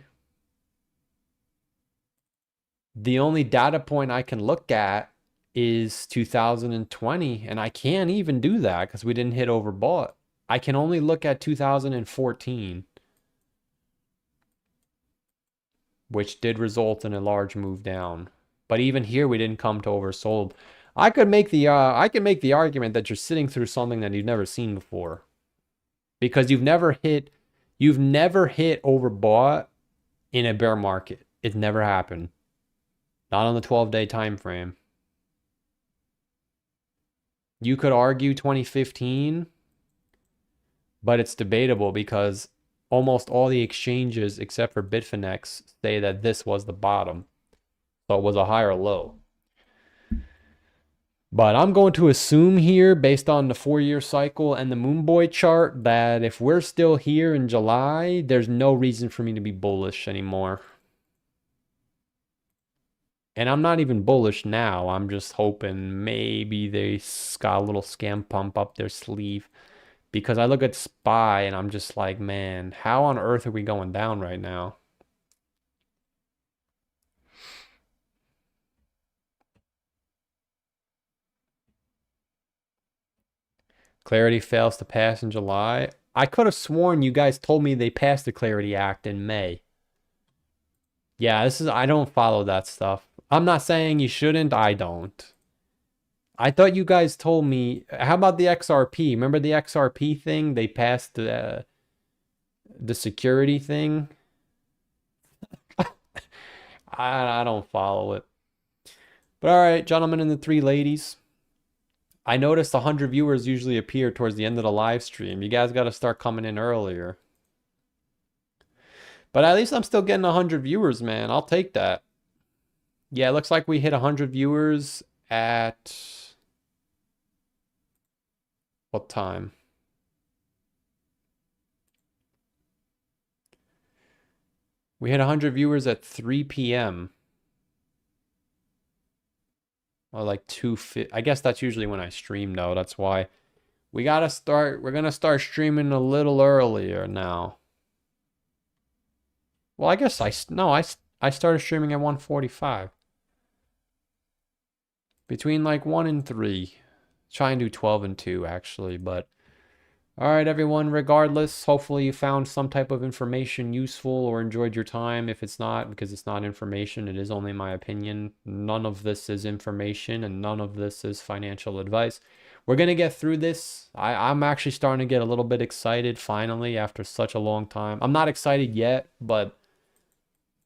the only data point I can look at is 2020, and I can't even do that because we didn't hit overbought. I can only look at 2014, which did result in a large move down. But even here, we didn't come to oversold. I could make the argument that you're sitting through something that you've never seen before, because you've never hit overbought in a bear market. It's never happened. Not on the 12-day time frame. You could argue 2015, but it's debatable because almost all the exchanges except for Bitfinex say that this was the bottom. So it was a higher low. But I'm going to assume here, based on the 4-year cycle and the Moonboy chart, that if we're still here in July, there's no reason for me to be bullish anymore. And I'm not even bullish now. I'm just hoping maybe they got a little scam pump up their sleeve. Because I look at SPY and I'm just like, man, how on earth are we going down right now? Clarity fails to pass in July. I could have sworn you guys told me they passed the Clarity Act in May. Yeah, I don't follow that stuff. I'm not saying you shouldn't, I don't. I thought you guys told me, how about the XRP? Remember the XRP thing? They passed the security thing. I don't follow it. But all right, gentlemen and the 3 ladies. I noticed 100 viewers usually appear towards the end of the live stream. You guys got to start coming in earlier. But at least I'm still getting 100 viewers, man. I'll take that. Yeah, it looks like we hit 100 viewers at... what time? We hit 100 viewers at 3 p.m. Or like 2:50. I guess that's usually when I stream, though. That's why we're going to start streaming a little earlier now. Well, I guess I started streaming at 1:45. Between like 1 and 3. Try and do 12 and 2, actually, but... All right, everyone, regardless, hopefully you found some type of information useful or enjoyed your time. If it's not, because it's not information, it is only my opinion. None of this is information and none of this is financial advice. We're going to get through this. I'm actually starting to get a little bit excited finally after such a long time. I'm not excited yet, but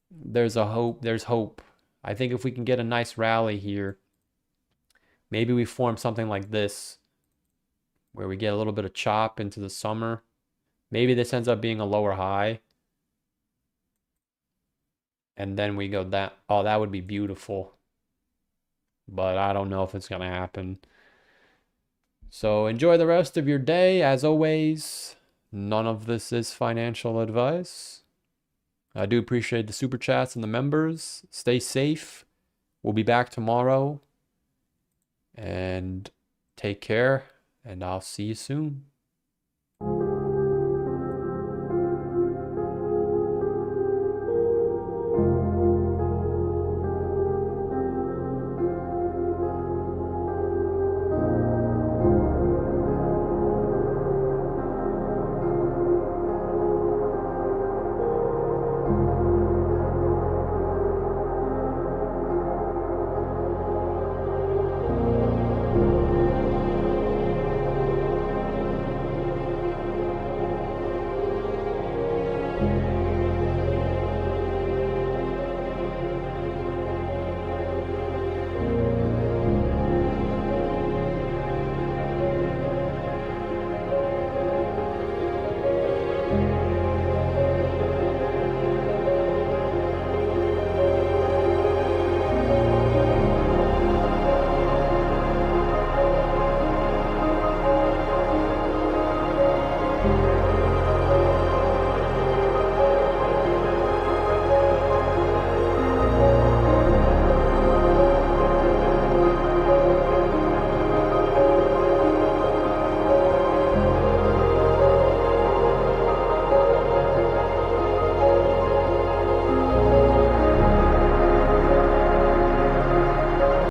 there's hope. I think if we can get a nice rally here, maybe we form something like this, where we get a little bit of chop into the summer. Maybe this ends up being a lower high. And then we go that. Oh, that would be beautiful. But I don't know if it's going to happen. So enjoy the rest of your day. As always, none of this is financial advice. I do appreciate the super chats and the members. Stay safe. We'll be back tomorrow. And take care. And I'll see you soon.